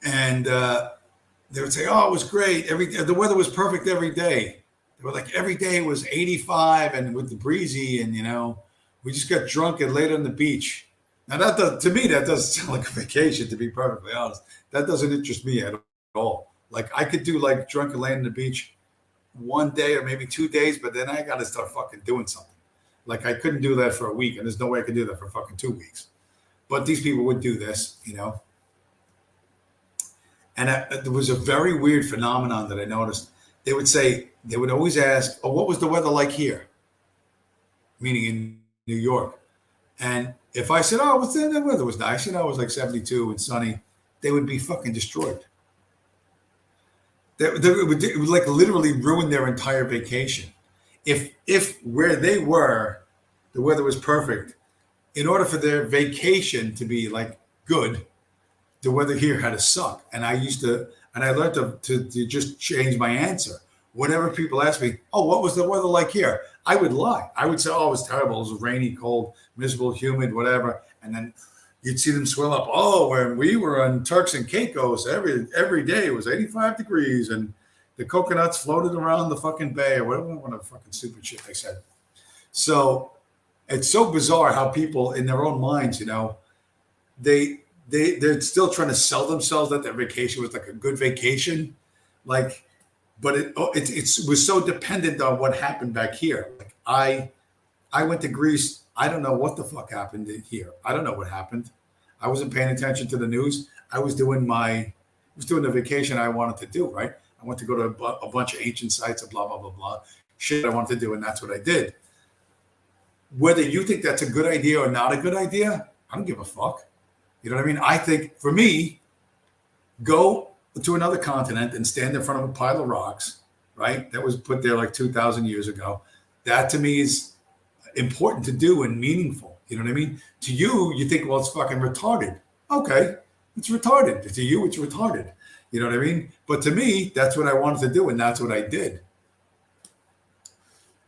And they would say, "Oh, it was great. The weather was perfect every day." They were like, every day was 85 and with the breezy, and we just got drunk and laid on the beach. Now to me, that doesn't sound like a vacation, to be perfectly honest. That doesn't interest me at all. Like I could do like drunk and laying on the beach one day or maybe 2 days, but then I got to start fucking doing something. Like I couldn't do that for a week, and there's no way I could do that for fucking 2 weeks. But these people would do this, And there was a very weird phenomenon that I noticed. They would always ask, "Oh, what was the weather like here?" Meaning in New York. And if I said, "Oh, the weather was nice, it was like 72 and sunny," they would be fucking destroyed. It would like literally ruin their entire vacation. If where they were, the weather was perfect, in order for their vacation to be like good, the weather here had to suck. And I learned to just change my answer. Whenever people ask me, "Oh, what was the weather like here?" I would lie. I would say, "Oh, it was terrible. It was rainy, cold, miserable, humid, whatever." And then you'd see them swell up. "Oh, when we were on Turks and Caicos, every day it was 85 degrees and the coconuts floated around the fucking bay," or whatever fucking stupid shit they said. So it's so bizarre how people in their own minds, they're still trying to sell themselves that their vacation was like a good vacation. Like, but it was so dependent on what happened back here. Like I went to Greece. I don't know what the fuck happened here. I don't know what happened. I wasn't paying attention to the news. I was doing the vacation I wanted to do, right? I went to go to a bunch of ancient sites and blah, blah, blah, blah. Shit I wanted to do, and that's what I did. Whether you think that's a good idea or not a good idea, I don't give a fuck. You know what I mean? I think for me, go to another continent and stand in front of a pile of rocks, right? That was put there like 2,000 years ago. That to me is important to do and meaningful. You know what I mean? To you, you think, well, it's fucking retarded. Okay, it's retarded. To you, it's retarded. You know what I mean? But to me, that's what I wanted to do, and that's what I did.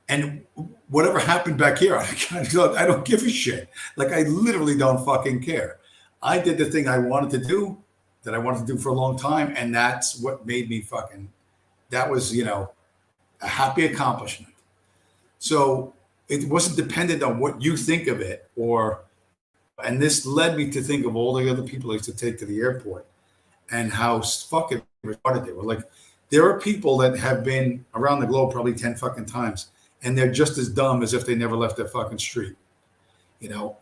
And whatever happened back here, I don't give a shit. Like, I literally don't fucking care. I did the thing I wanted to do, that I wanted to do for a long time, and that's what made me fucking, that was, a happy accomplishment. So it wasn't dependent on what you think of it, and this led me to think of all the other people I used to take to the airport and how fucking retarded they were. Like, there are people that have been around the globe probably 10 fucking times, and they're just as dumb as if they never left their fucking street, you know?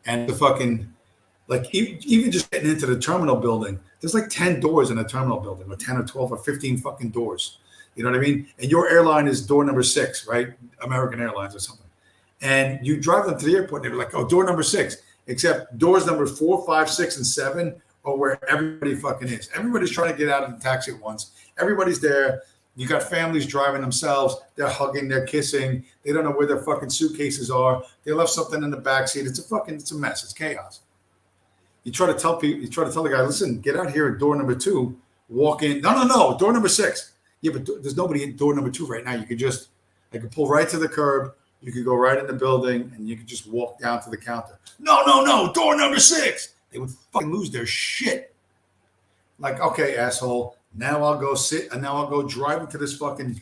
And the fucking, like, even just getting into the terminal building, there's like 10 doors in a terminal building, or 10 or 12 or 15 fucking doors. You know what I mean? And your airline is door number 6, right? American Airlines or something. And you drive them to the airport, and they're like, oh, door number 6, except doors number 4, 5, 6, and 7 are where everybody fucking is. Everybody's trying to get out of the taxi at once. Everybody's there. You got families driving themselves. They're hugging, they're kissing. They don't know where their fucking suitcases are. They left something in the backseat. It's a mess. It's chaos. You try to tell the guy, listen, get out here at door number 2, walk in. No, door number 6. Yeah, but there's nobody at door number 2 right now. I could pull right to the curb. You could go right in the building, and you could just walk down to the counter. No, door number 6. They would fucking lose their shit. Like, okay, asshole. Now I'll go sit, and now I'll go drive into this fucking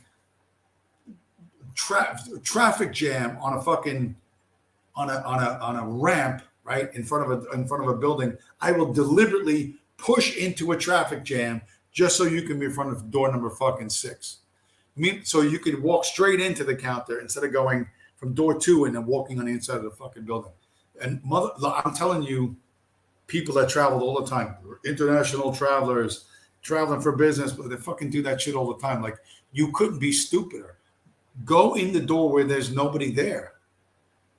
traffic jam on a fucking on a ramp, right in front of a building. I will deliberately push into a traffic jam just so you can be in front of door number fucking 6. So you could walk straight into the counter instead of going from door 2 and then walking on the inside of the fucking building. And I'm telling you, people that traveled all the time, international travelers, traveling for business, but they fucking do that shit all the time. Like, you couldn't be stupider. Go in the door where there's nobody there.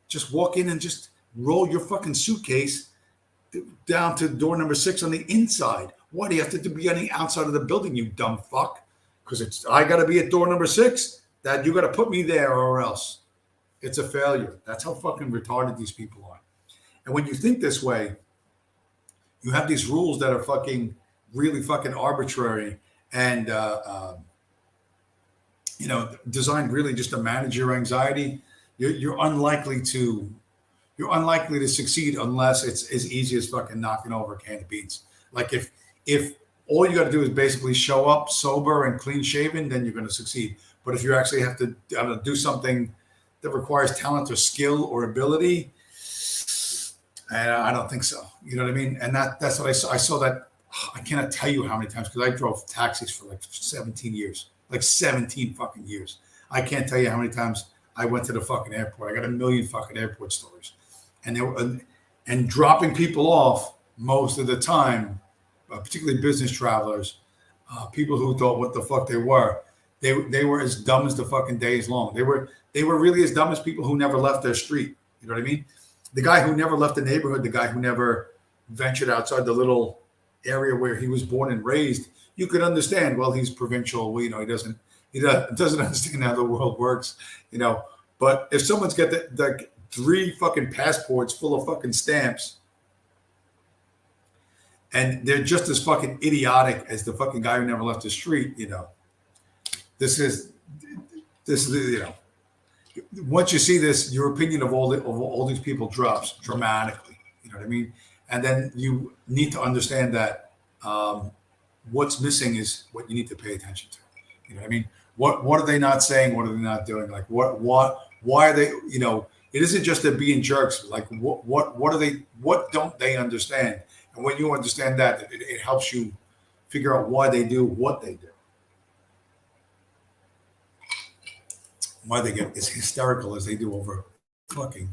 Just walk in and just roll your fucking suitcase down to door number 6 on the inside. Why do you have to be on the outside of the building, you dumb fuck? Because I got to be at door number 6. That you got to put me there or else. It's a failure. That's how fucking retarded these people are. And when you think this way, you have these rules that are fucking really fucking arbitrary and designed really just to manage your anxiety. You're unlikely to succeed unless it's as easy as fucking knocking over a can of beans. Like, if all you got to do is basically show up sober and clean shaven, then you're going to succeed. But if you actually have to do something that requires talent or skill or ability, I don't think so. You know what I mean? And that's what I saw. I saw that. I cannot tell you how many times, because I drove taxis for like 17 years, like 17 fucking years. I can't tell you how many times I went to the fucking airport. I got a million fucking airport stories, and dropping people off most of the time, particularly business travelers, people who thought what the fuck they were. They were as dumb as the fucking day is long. They were really as dumb as people who never left their street. You know what I mean? The guy who never left the neighborhood, the guy who never ventured outside the little area where he was born and raised, you could understand. Well, he's provincial. Well, he doesn't understand how the world works. But if someone's got the 3 fucking passports full of fucking stamps, and they're just as fucking idiotic as the fucking guy who never left the street, this is once you see this, your opinion of all these people drops dramatically. You know what I mean? And then you need to understand that what's missing is what you need to pay attention to. You know what I mean? What are they not saying? What are they not doing? Like why are they? It isn't just they're being jerks. Like what are they? What don't they understand? And when you understand that, it helps you figure out why they do what they do. Why they get as hysterical as they do over fucking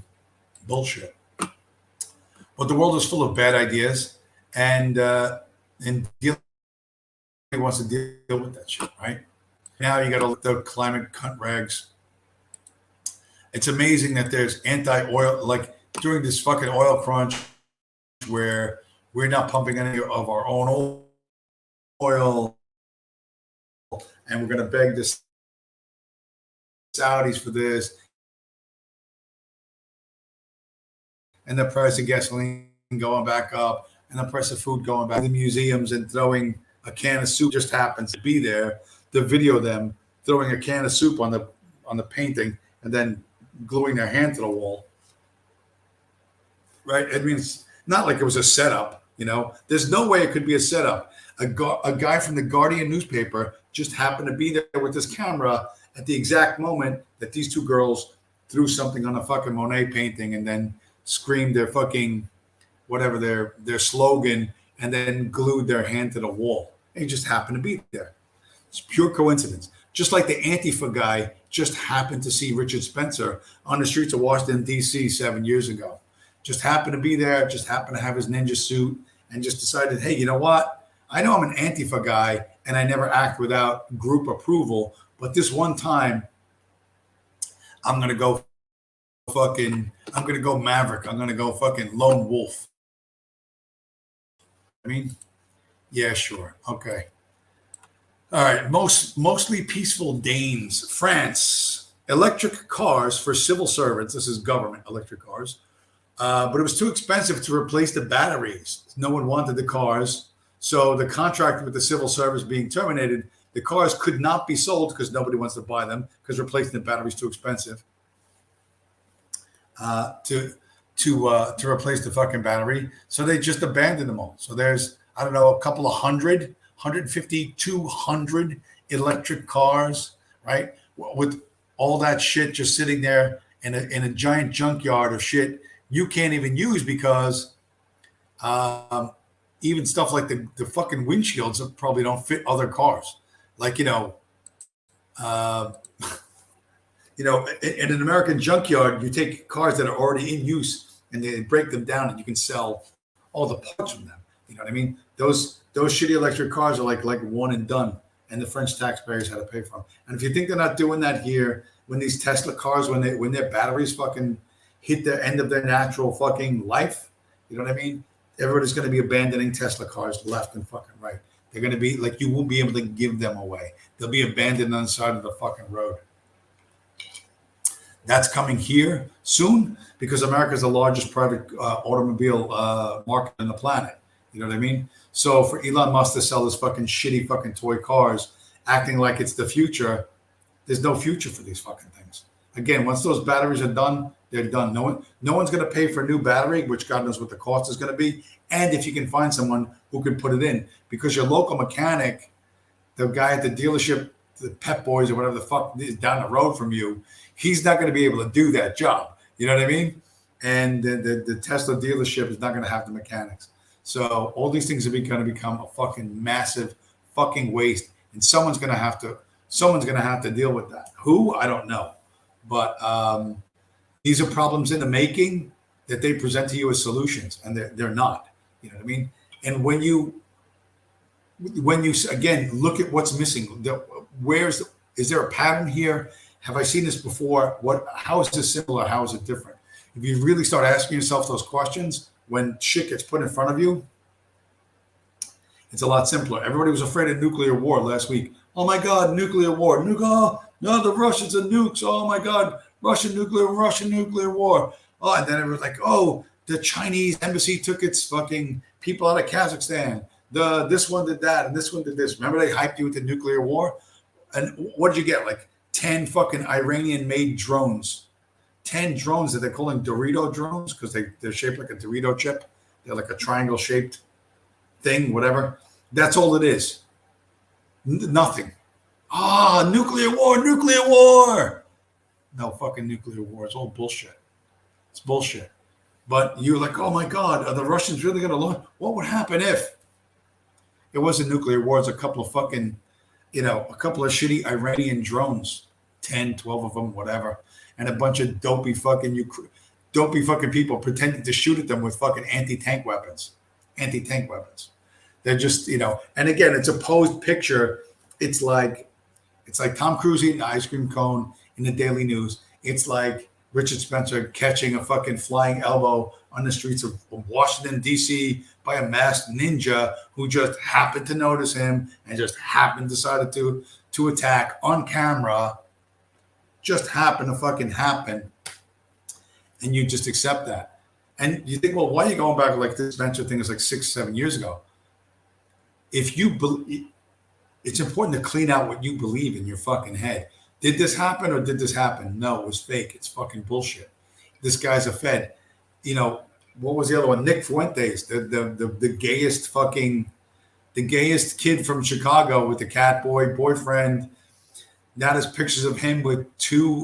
bullshit. But the world is full of bad ideas, and wants to deal with that shit, right? Now you got all the climate cunt rags. It's amazing that there's anti-oil, like during this fucking oil crunch, where we're not pumping any of our own oil, and we're going to beg the Saudis for this, and the price of gasoline going back up, and the price of food going back. The museums and throwing a can of soup just happens to be there to video them throwing a can of soup on the painting and then gluing their hand to the wall. Right? I mean, it's not like it was a setup. There's no way it could be a setup. A guy from the Guardian newspaper just happened to be there with this camera at the exact moment that these two girls threw something on a fucking Monet painting and then screamed their fucking whatever their slogan and then glued their hand to the wall. They just happened to be there. It's pure coincidence. Just like the Antifa guy just happened to see Richard Spencer on the streets of Washington, D.C. 7 years ago. Just happened to be there, just happened to have his ninja suit, and just decided, hey, you know what? I know I'm an Antifa guy, and I never act without group approval, but this one time, I'm going to go maverick. I'm going to go fucking lone wolf. I mean, yeah, sure. Okay. All right. Mostly peaceful Danes. France. Electric cars for civil servants. This is government electric cars. But it was too expensive to replace the batteries. No one wanted the cars. So the contract with the civil service being terminated, the cars could not be sold because nobody wants to buy them because replacing the battery is too expensive to replace the fucking battery. So they just abandoned them all. So there's, I don't know, a couple of 150, 200 electric cars, right? With all that shit just sitting there in a giant junkyard of shit you can't even use because even stuff like the fucking windshields probably don't fit other cars. Like, in an American junkyard, you take cars that are already in use and they break them down and you can sell all the parts from them. You know what I mean? Those shitty electric cars are like one and done, and the French taxpayers had to pay for them. And if you think they're not doing that here, when these Tesla cars, when their batteries fucking hit the end of their natural fucking life, you know what I mean? Everybody's going to be abandoning Tesla cars left and fucking right. They're going to be like, you won't be able to give them away. They'll be abandoned on the side of the fucking road. That's coming here soon because America is the largest private automobile market on the planet. You know what I mean? So for Elon Musk to sell his fucking shitty fucking toy cars, acting like it's the future, there's no future for these fucking things. Again, once those batteries are done, they're done. No one's going to pay for a new battery, which God knows what the cost is going to be. And if you can find someone who can put it in, because your local mechanic, the guy at the dealership, the Pep Boys or whatever the fuck is down the road from you, he's not going to be able to do that job. You know what I mean? And the Tesla dealership is not going to have the mechanics. So all these things are going to become a fucking massive fucking waste, and someone's going to have to deal with that. Who? I don't know. But these are problems in the making that they present to you as solutions, and they're not. You know what I mean? And when you again look at what's missing, is there a pattern here? Have I seen this before? How is this similar? How is it different? If you really start asking yourself those questions when shit gets put in front of you, it's a lot simpler. Everybody was afraid of nuclear war last week. Oh my God, nuclear war. No, the Russians are nukes. Oh my God, Russian nuclear war. Oh, and then it was like, oh, the Chinese embassy took its fucking people out of Kazakhstan. This one did that and this one did this. Remember they hyped you with the nuclear war? And what did you get? Like 10 fucking Iranian-made drones. 10 drones that they're calling Dorito drones because they're shaped like a Dorito chip. They're like a triangle-shaped thing, whatever. That's all it is. Nothing. Nuclear war. No fucking nuclear war. It's all bullshit. It's bullshit. But you're like, oh my God, are the Russians really going to launch? What would happen if it wasn't nuclear war? It's a couple of fucking, a couple of shitty Iranian drones, 10, 12 of them, whatever, and a bunch of dopey fucking people pretending to shoot at them with fucking anti-tank weapons. They're just, and again, it's a posed picture. It's like Tom Cruise eating an ice cream cone in the Daily News. It's like Richard Spencer catching a fucking flying elbow on the streets of Washington, D.C. by a masked ninja who just happened to notice him and just decided to attack on camera. Just happened to fucking happen. And you just accept that. And you think, well, why are you going back like this Spencer thing is like 6-7 years ago? If you believe, it's important to clean out what you believe in your fucking head. Did this happen or did this happen? No, it was fake. It's fucking bullshit. This guy's a Fed. What was the other one? Nick Fuentes, the gayest fucking the gayest kid from Chicago with the cat boy boyfriend. Now there's pictures of him with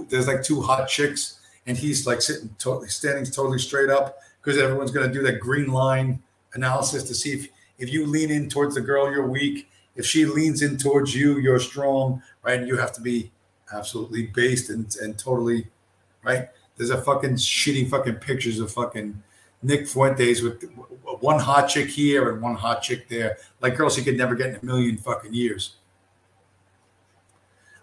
there's like two hot chicks, and he's like standing totally straight up because everyone's going to do that green line analysis to see if you lean in towards the girl, you're weak. If she leans in towards you, you're strong, right? And you have to be absolutely based and totally, right? There's a fucking shitty fucking pictures of fucking Nick Fuentes with one hot chick here and one hot chick there, like girls he could never get in a million fucking years.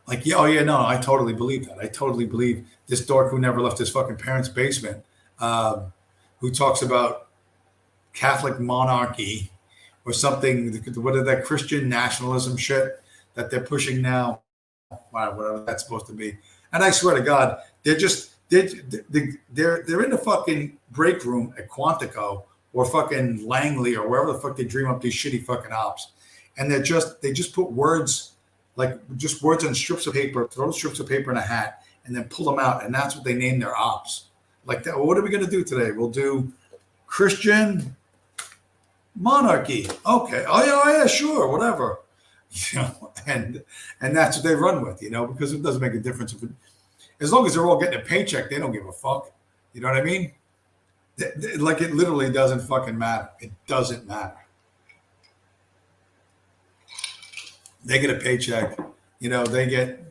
Like, yeah, oh yeah, no, I totally believe that. I totally believe this dork who never left his fucking parents' basement, who talks about Catholic monarchy or something, what is that Christian nationalism shit that they're pushing now, whatever that's supposed to be. And I swear to God, they're in the fucking break room at Quantico or fucking Langley or wherever the fuck they dream up these shitty fucking ops, and they just put words. Like just words on strips of paper, throw strips of paper in a hat, and then pull them out, and that's what they name their ops. Like that. Well, what are we going to do today? We'll do Christian monarchy. Okay. Oh yeah, sure, whatever. You know, and that's what they run with. You know, because it doesn't make a difference as long as they're all getting a paycheck, they don't give a fuck. You know what I mean? Like it literally doesn't fucking matter. It doesn't matter. They get a paycheck, you know, they get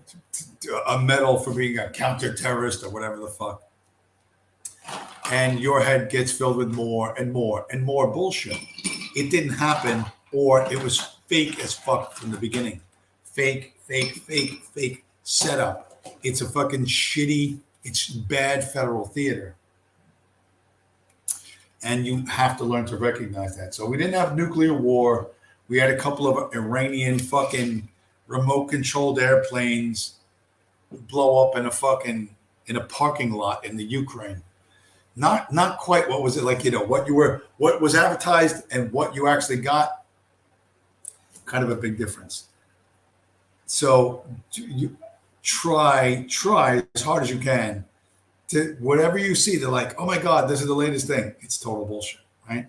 a medal for being a counter-terrorist or whatever the fuck. And your head gets filled with more and more and more bullshit. It didn't happen, or it was fake as fuck from the beginning. Fake setup. It's a fucking shitty, it's bad federal theater. And you have to learn to recognize that. So we didn't have nuclear war. We had a couple of Iranian fucking remote controlled airplanes blow up in a parking lot in the Ukraine. Not quite what was it like, you know, what was advertised and what you actually got. Kind of a big difference. So you try as hard as you can to whatever you see, they're like, oh my God, this is the latest thing. It's total bullshit, right?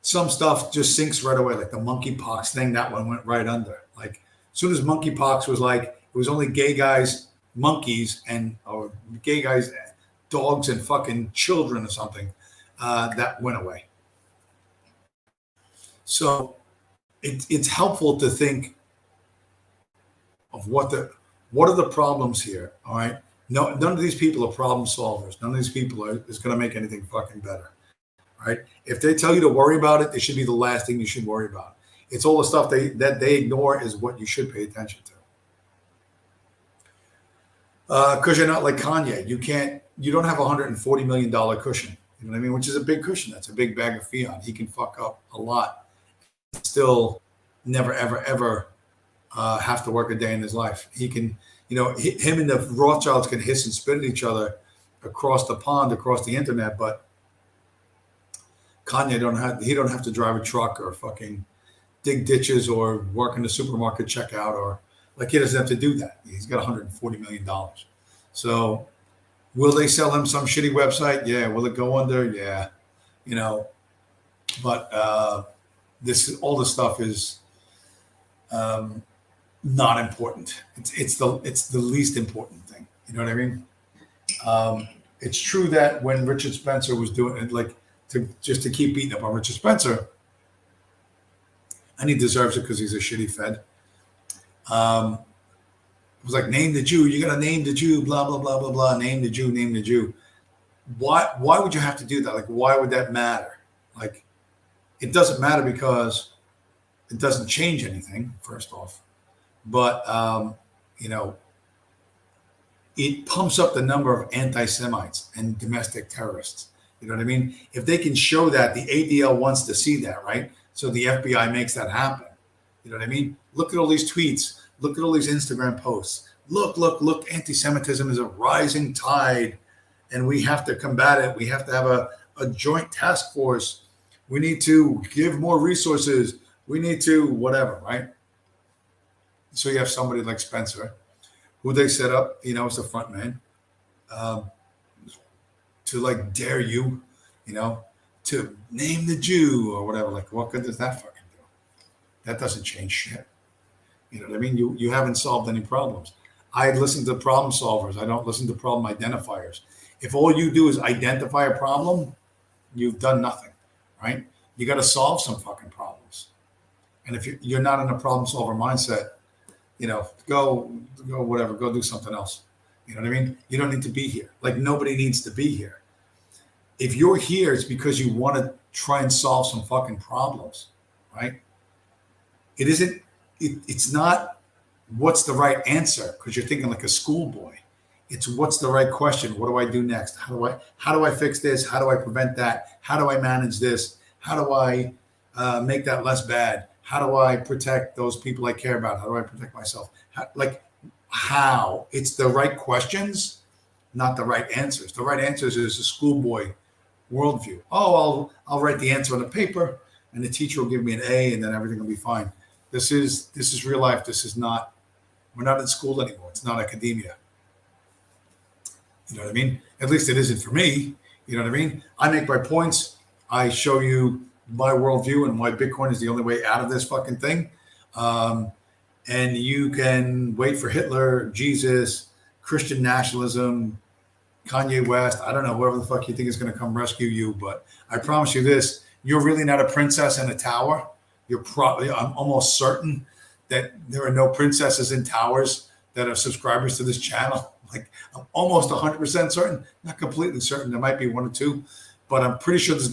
Some stuff just sinks right away, like the monkeypox thing. That one went right under. Like as soon as monkeypox was like, it was only gay guys, monkeys, or gay guys, dogs, and fucking children or something. That went away. So it's helpful to think of what are the problems here. All right, no, none of these people are problem solvers. None of these people is going to make anything fucking better. Right? If they tell you to worry about it, they should be the last thing you should worry about. It's all the stuff that they ignore is what you should pay attention to. Because you're not like Kanye. You don't have $140 million cushion. You know what I mean? Which is a big cushion. That's a big bag of fiat. He can fuck up a lot. Still never, ever, ever have to work a day in his life. He can, you know, him and the Rothschilds can hiss and spit at each other across the pond, across the internet, but Kanye don't have to drive a truck or fucking dig ditches or work in the supermarket checkout, or like he doesn't have to do that. He's got $140 million. So will they sell him some shitty website? Yeah. Will it go under? Yeah. You know, but all this stuff is not important. It's the least important thing. You know what I mean? It's true that when Richard Spencer was doing it, like, to keep beating up on Richard Spencer, and he deserves it because he's a shitty Fed. It was like, name the Jew. You got to name the Jew. Blah blah blah blah blah. Name the Jew. Name the Jew. Why would you have to do that? Like, why would that matter? Like, it doesn't matter because it doesn't change anything. First off, but you know, it pumps up the number of anti-Semites and domestic terrorists. You know what I mean? If they can show that, the ADL wants to see that, right? So the FBI makes that happen. You know what I mean? Look at all these tweets. Look at all these Instagram posts. Look, anti-Semitism is a rising tide, and we have to combat it. We have to have a joint task force. We need to give more resources. We need to whatever, right? So you have somebody like Spencer, who they set up, you know, as the front man, to like dare you, you know, to name the Jew or whatever. Like, what good does that fucking do? That doesn't change shit. You know what I mean? You haven't solved any problems. I listen to problem solvers. I don't listen to problem identifiers. If all you do is identify a problem, you've done nothing, right? You got to solve some fucking problems. And if you're not in a problem solver mindset, go whatever, go do something else. You know what I mean? You don't need to be here. Like nobody needs to be here. If you're here, it's because you want to try and solve some fucking problems, right? It isn't. It's not what's the right answer because you're thinking like a schoolboy. It's what's the right question. What do I do next? How do I fix this? How do I prevent that? How do I manage this? How do I make that less bad? How do I protect those people I care about? How do I protect myself? How? It's the right questions, not the right answers. The right answers is a schoolboy worldview. Oh, I'll write the answer on the paper, and the teacher will give me an A, and then everything will be fine. This is real life. This is not. We're not in school anymore. It's not academia. You know what I mean? At least it isn't for me. You know what I mean? I make my points. I show you my worldview and why Bitcoin is the only way out of this fucking thing. And you can wait for Hitler, Jesus, Christian nationalism, Kanye West. I don't know, whoever the fuck you think is going to come rescue you. But I promise you this, you're really not a princess in a tower. I'm almost certain that there are no princesses in towers that are subscribers to this channel. Like I'm almost 100% certain, not completely certain. There might be one or two, but I'm pretty sure there's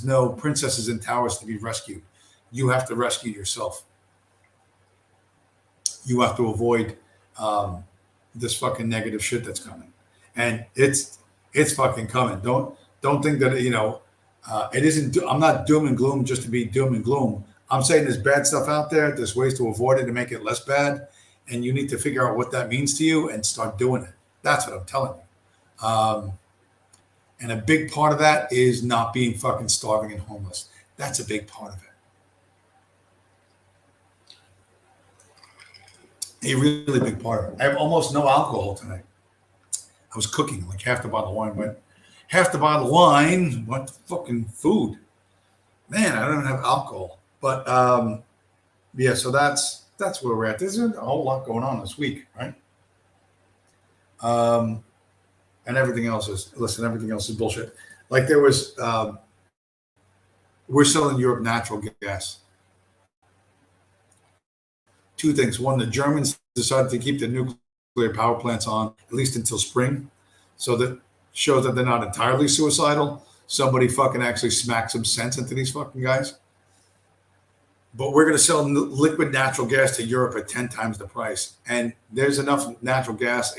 no princesses in towers to be rescued. You have to rescue yourself. You have to avoid this fucking negative shit that's coming, and it's fucking coming. Don't think that it isn't. I'm not doom and gloom just to be doom and gloom. I'm saying there's bad stuff out there. There's ways to avoid it to make it less bad, and you need to figure out what that means to you and start doing it. That's what I'm telling you. And a big part of that is not being fucking starving and homeless. That's a big part of it. A really big part of it. I have almost no alcohol tonight. I was cooking, like half the bottle of wine went. Half the bottle of wine went to fucking food. Man, I don't have alcohol. But yeah, so that's where we're at. There's a whole lot going on this week, right? And everything else is bullshit. Like there was, we're selling Europe natural gas. Two things. One, the Germans decided to keep the nuclear power plants on at least until spring. So that shows that they're not entirely suicidal. Somebody fucking actually smacked some sense into these fucking guys. But we're going to sell liquid natural gas to Europe at 10 times the price. And there's enough natural gas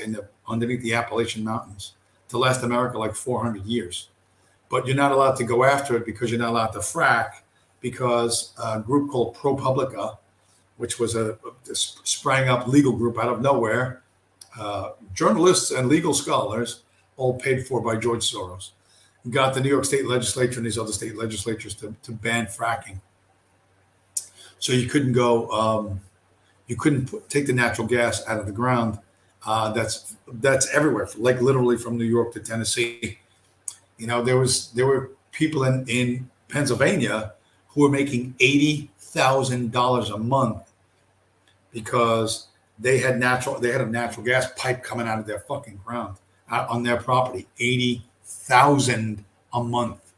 underneath the Appalachian Mountains to last America like 400 years. But you're not allowed to go after it because you're not allowed to frack because a group called ProPublica, which was a sprang up legal group out of nowhere, journalists and legal scholars, all paid for by George Soros, got the New York State Legislature and these other state legislatures to ban fracking. So you couldn't go, take the natural gas out of the ground. That's everywhere, like literally from New York to Tennessee. There were people in Pennsylvania who were making $80,000 a month because they had a natural gas pipe coming out of their fucking ground out on their property. $80,000 a month.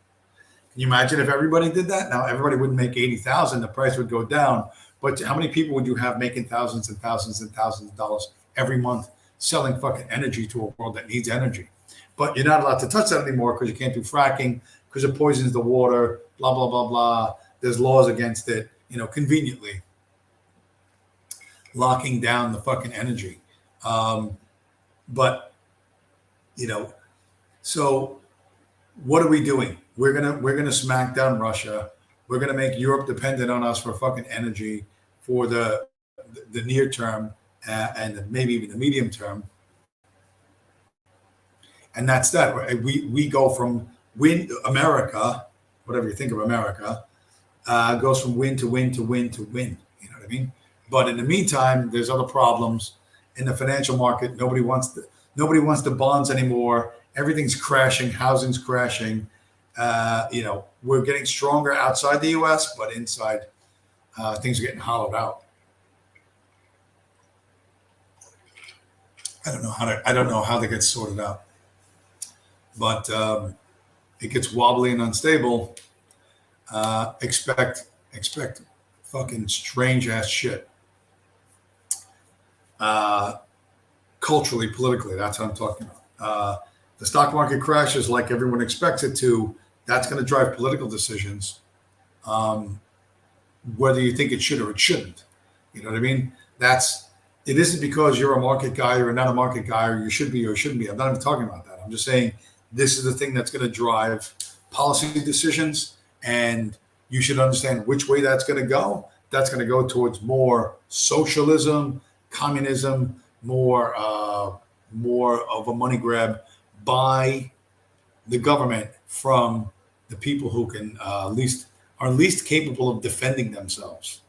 Can you imagine if everybody did that? Now everybody wouldn't make $80,000. The price would go down. But how many people would you have making thousands and thousands and thousands of dollars every month selling fucking energy to a world that needs energy? But you're not allowed to touch that anymore because you can't do fracking because it poisons the water, blah, blah, blah, blah. There's laws against it, conveniently locking down the fucking energy. So what are we doing? We're gonna smack down Russia. We're gonna make Europe dependent on us for fucking energy for the near term and maybe even the medium term. And that's that. We go from America, whatever you think of America, goes from win to win to win to win. You know what I mean? But in the meantime, there's other problems in the financial market. Nobody wants the bonds anymore. Everything's crashing. Housing's crashing. We're getting stronger outside the U.S., but inside, things are getting hollowed out. I don't know how they get sorted out, but it gets wobbly and unstable. Expect fucking strange ass shit. Culturally, politically, that's what I'm talking about. The stock market crashes like everyone expects it to. That's going to drive political decisions, whether you think it should or it shouldn't. You know what I mean? It isn't because you're a market guy or not a market guy, or you should be or shouldn't be. I'm not even talking about that. I'm just saying this is the thing that's going to drive policy decisions, and you should understand which way that's going to go. That's going to go towards more socialism, communism, more of a money grab by the government from the people who can are least capable of defending themselves.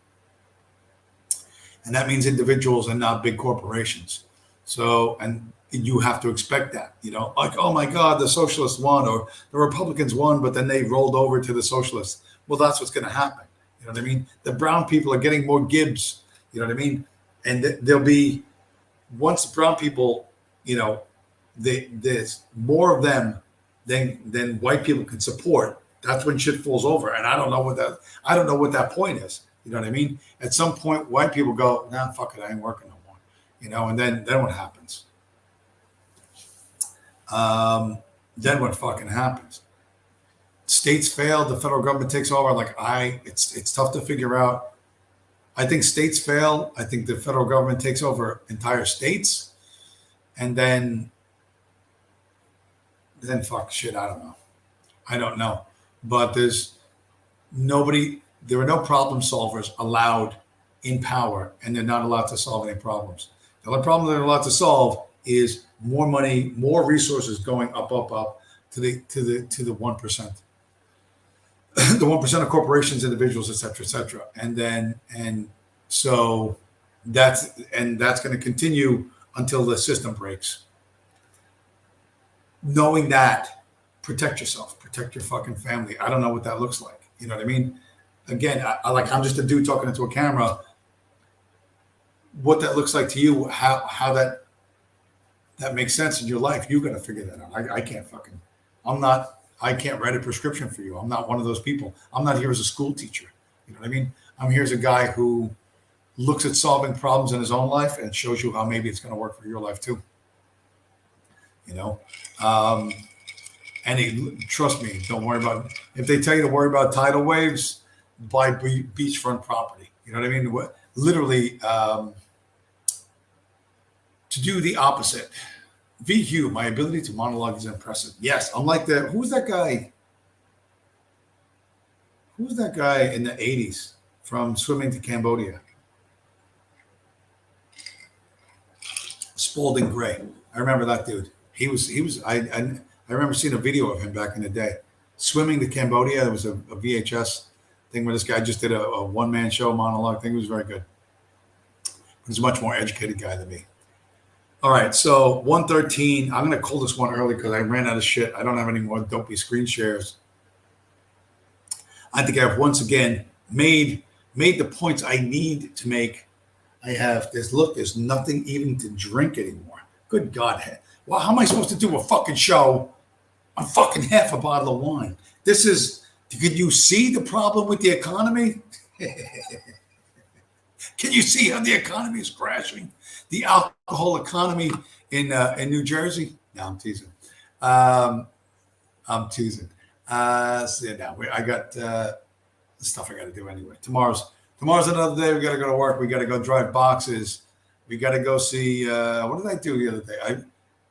And that means individuals and not big corporations. So, and you have to expect that, like, oh my God, the socialists won or the Republicans won, but then they rolled over to the socialists. Well, that's what's going to happen. You know what I mean? The brown people are getting more Gibbs. You know what I mean? And there'll be, once brown people, there's more of them than white people can support. That's when shit falls over. And I don't know what that point is. You know what I mean? At some point, white people go, nah, fuck it, I ain't working no more. And then what happens? Then what fucking happens? States fail, the federal government takes over. It's tough to figure out. I think states fail. I think the federal government takes over entire states, and then fuck shit. I don't know. But there are no problem solvers allowed in power, and they're not allowed to solve any problems. The only problem they're allowed to solve is more money, more resources going up to the 1%. The 1% of corporations, individuals, et cetera, and so that's going to continue until the system breaks. Knowing that, protect yourself, protect your fucking family. I don't know what that looks like. You know what I mean? Again, I'm just a dude talking into a camera. What that looks like to you, how that makes sense in your life, you got to figure that out. I can't write a prescription for you. I'm not one of those people. I'm not here as a school teacher. You know what I mean? I'm here as a guy who looks at solving problems in his own life and shows you how maybe it's going to work for your life too. Trust me, don't worry about it. If they tell you to worry about tidal waves, buy beachfront property. You know what I mean? Literally, to do the opposite. VQ, my ability to monologue is impressive. Yes, I'm like that. Who's that guy? Who's that guy in the 80s from Swimming to Cambodia? Spalding Gray. I remember that dude. I remember seeing a video of him back in the day. Swimming to Cambodia. There was a VHS thing where this guy just did a one-man show monologue thing. It was very good. He's a much more educated guy than me. All right, so 113. I'm going to call this one early because I ran out of shit. I don't have any more dopey screen shares. I think I've once again made the points I need to make. There's nothing even to drink anymore. Good God. Well, how am I supposed to do a fucking show on fucking half a bottle of wine? Could you see the problem with the economy? Can you see how the economy is crashing? The alcohol economy in New Jersey? No, I'm teasing. I got stuff I got to do anyway. Tomorrow's another day. We got to go to work. We got to go drive boxes. We got to go see. What did I do the other day?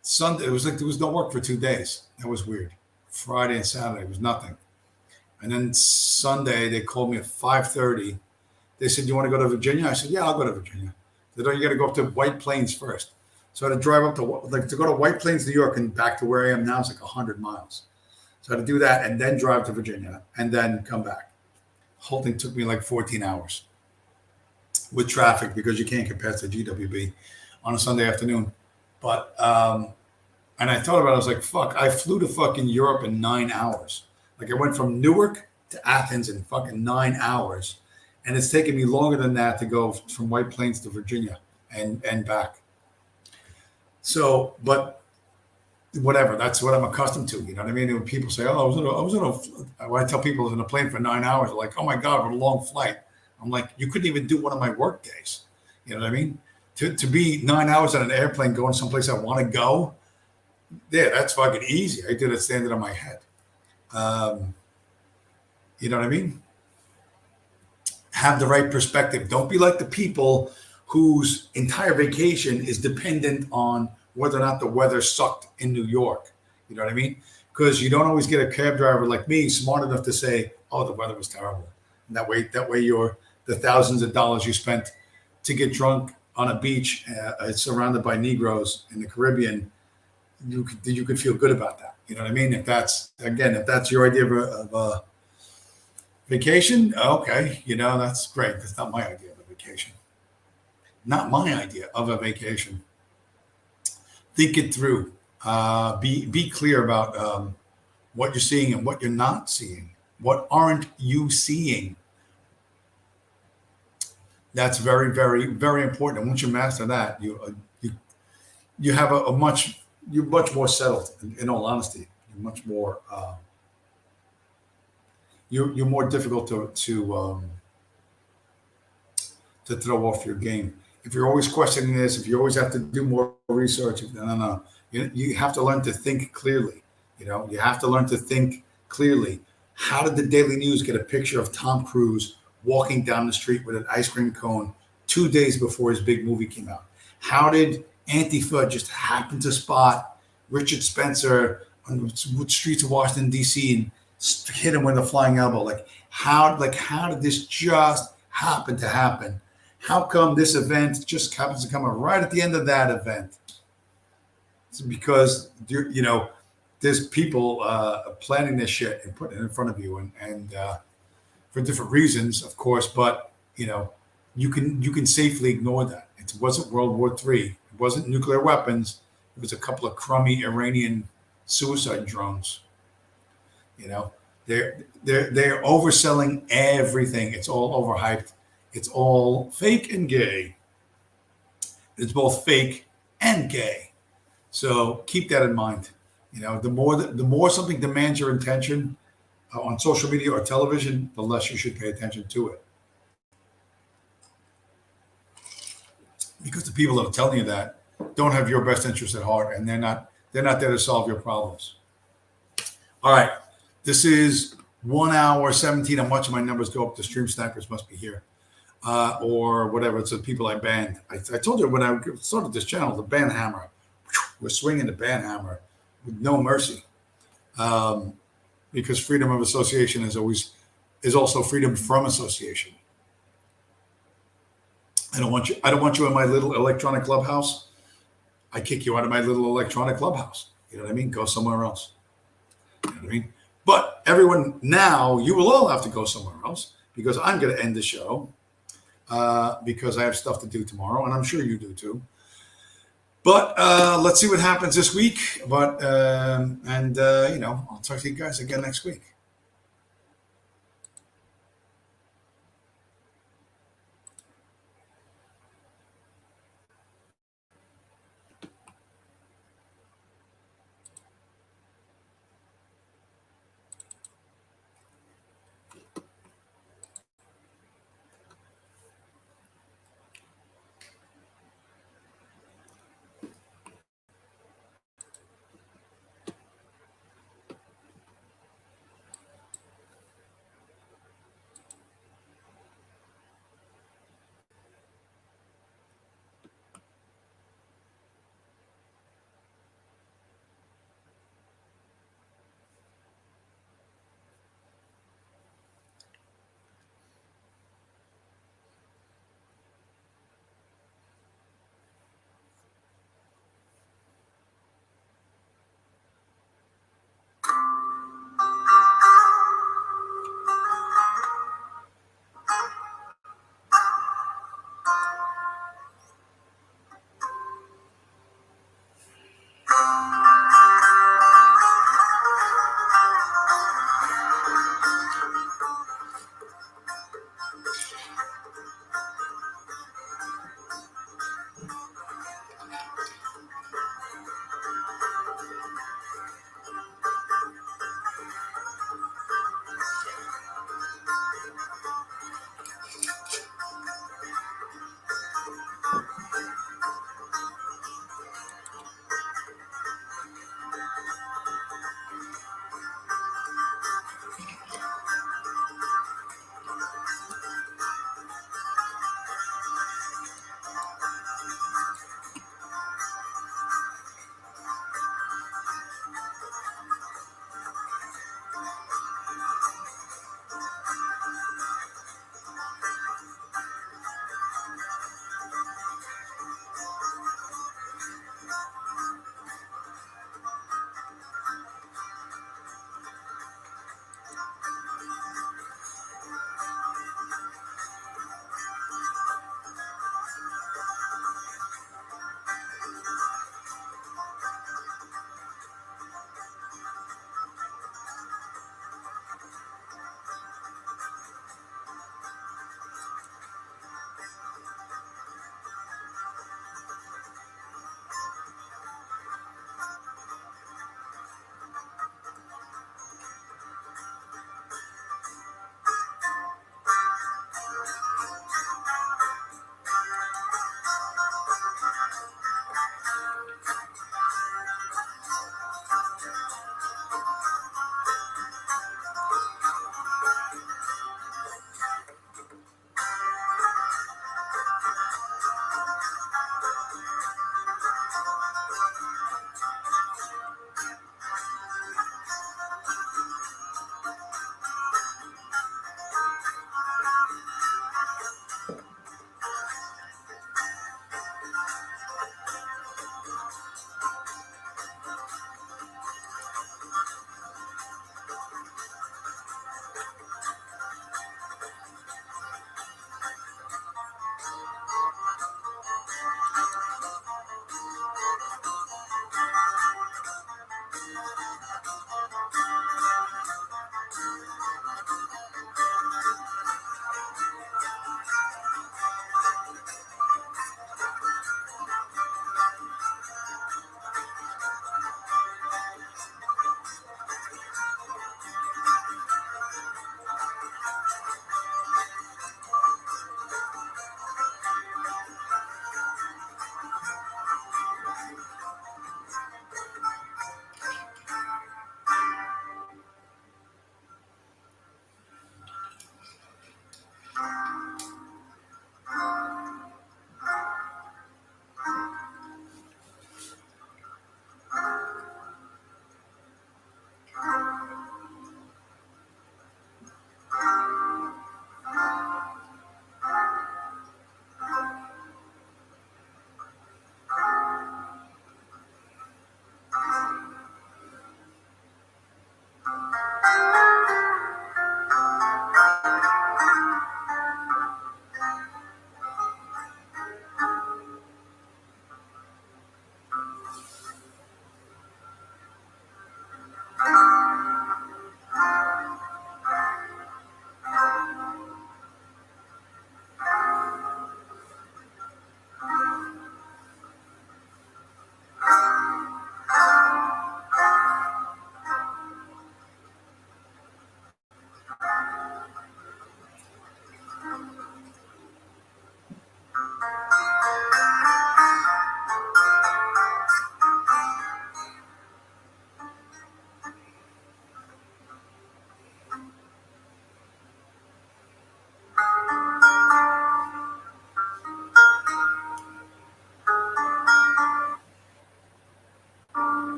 Sunday. It was like there was no work for 2 days. That was weird. Friday and Saturday was nothing. And then Sunday they called me at 5:30. They said, "You want to go to Virginia?" I said, "Yeah, I'll go to Virginia." They said, "Oh, you got to go up to White Plains first." So I had to drive up to go to White Plains, New York, and back to where I am now is like 100 miles. So I had to do that and then drive to Virginia and then come back. Whole thing took me like 14 hours with traffic because you can't get past the GWB on a Sunday afternoon. But and I thought about it. I was like, "Fuck!" I flew to fucking Europe in 9 hours. Like I went from Newark to Athens in fucking 9 hours. and it's taken me longer than that to go from White Plains to Virginia and back. So, but whatever, that's what I'm accustomed to. You know what I mean? When people say, "Oh, when I tell people I was in a plane for 9 hours, they're like, "Oh my God, what a long flight." I'm like, you couldn't even do one of my work days. You know what I mean? To be 9 hours on an airplane going someplace I want to go, yeah, that's fucking easy. I did it standing on my head. Um, you know what I mean? Have the right perspective. Don't be like the people whose entire vacation is dependent on whether or not the weather sucked in New York. You know what I mean? Because you don't always get a cab driver like me smart enough to say, "Oh, the weather was terrible." And that way, you're the thousands of dollars you spent to get drunk on a beach surrounded by Negroes in the Caribbean, you could feel good about that. You know what I mean? If that's your idea of a vacation, okay, that's great. That's not my idea of a vacation. Not my idea of a vacation. Think it through. Be clear about what you're seeing and what you're not seeing. What aren't you seeing? That's very, very, very important. And once you master that, you have you're much more settled. In all honesty, you're much more you're more difficult to throw off your game. If you're always questioning this, if you always have to do more research, no, no, no. You have to learn to think clearly. You have to learn to think clearly. How did the Daily News get a picture of Tom Cruise walking down the street with an ice cream cone 2 days before his big movie came out? How did Antifa just happen to spot Richard Spencer on the streets of Washington, D.C. and hit him with a flying elbow? How did this just happen to happen? How come this event just happens to come right at the end of that event? It's because there's people planning this shit and putting it in front of you, and for different reasons, of course. But you can safely ignore that. It wasn't World War III. It wasn't nuclear weapons. It was a couple of crummy Iranian suicide drones. You know, they're overselling everything. It's all overhyped. It's all fake and gay. It's both fake and gay. So keep that in mind. The more something demands your attention on social media or television, the less you should pay attention to it. Because the people that are telling you that don't have your best interest at heart, and they're not there to solve your problems. All right, this is 1 hour 17. I'm watching my numbers go up. The stream snipers must be here, or whatever. It's the people I banned. I told you when I started this channel, the ban hammer. We're swinging the ban hammer with no mercy, because freedom of association is also freedom from association. I don't want you in my little electronic clubhouse. I kick you out of my little electronic clubhouse. You know what I mean? Go somewhere else. You know what I mean? But everyone, now you will all have to go somewhere else, because I'm going to end the show because I have stuff to do tomorrow, and I'm sure you do too. But let's see what happens this week. But I'll talk to you guys again next week.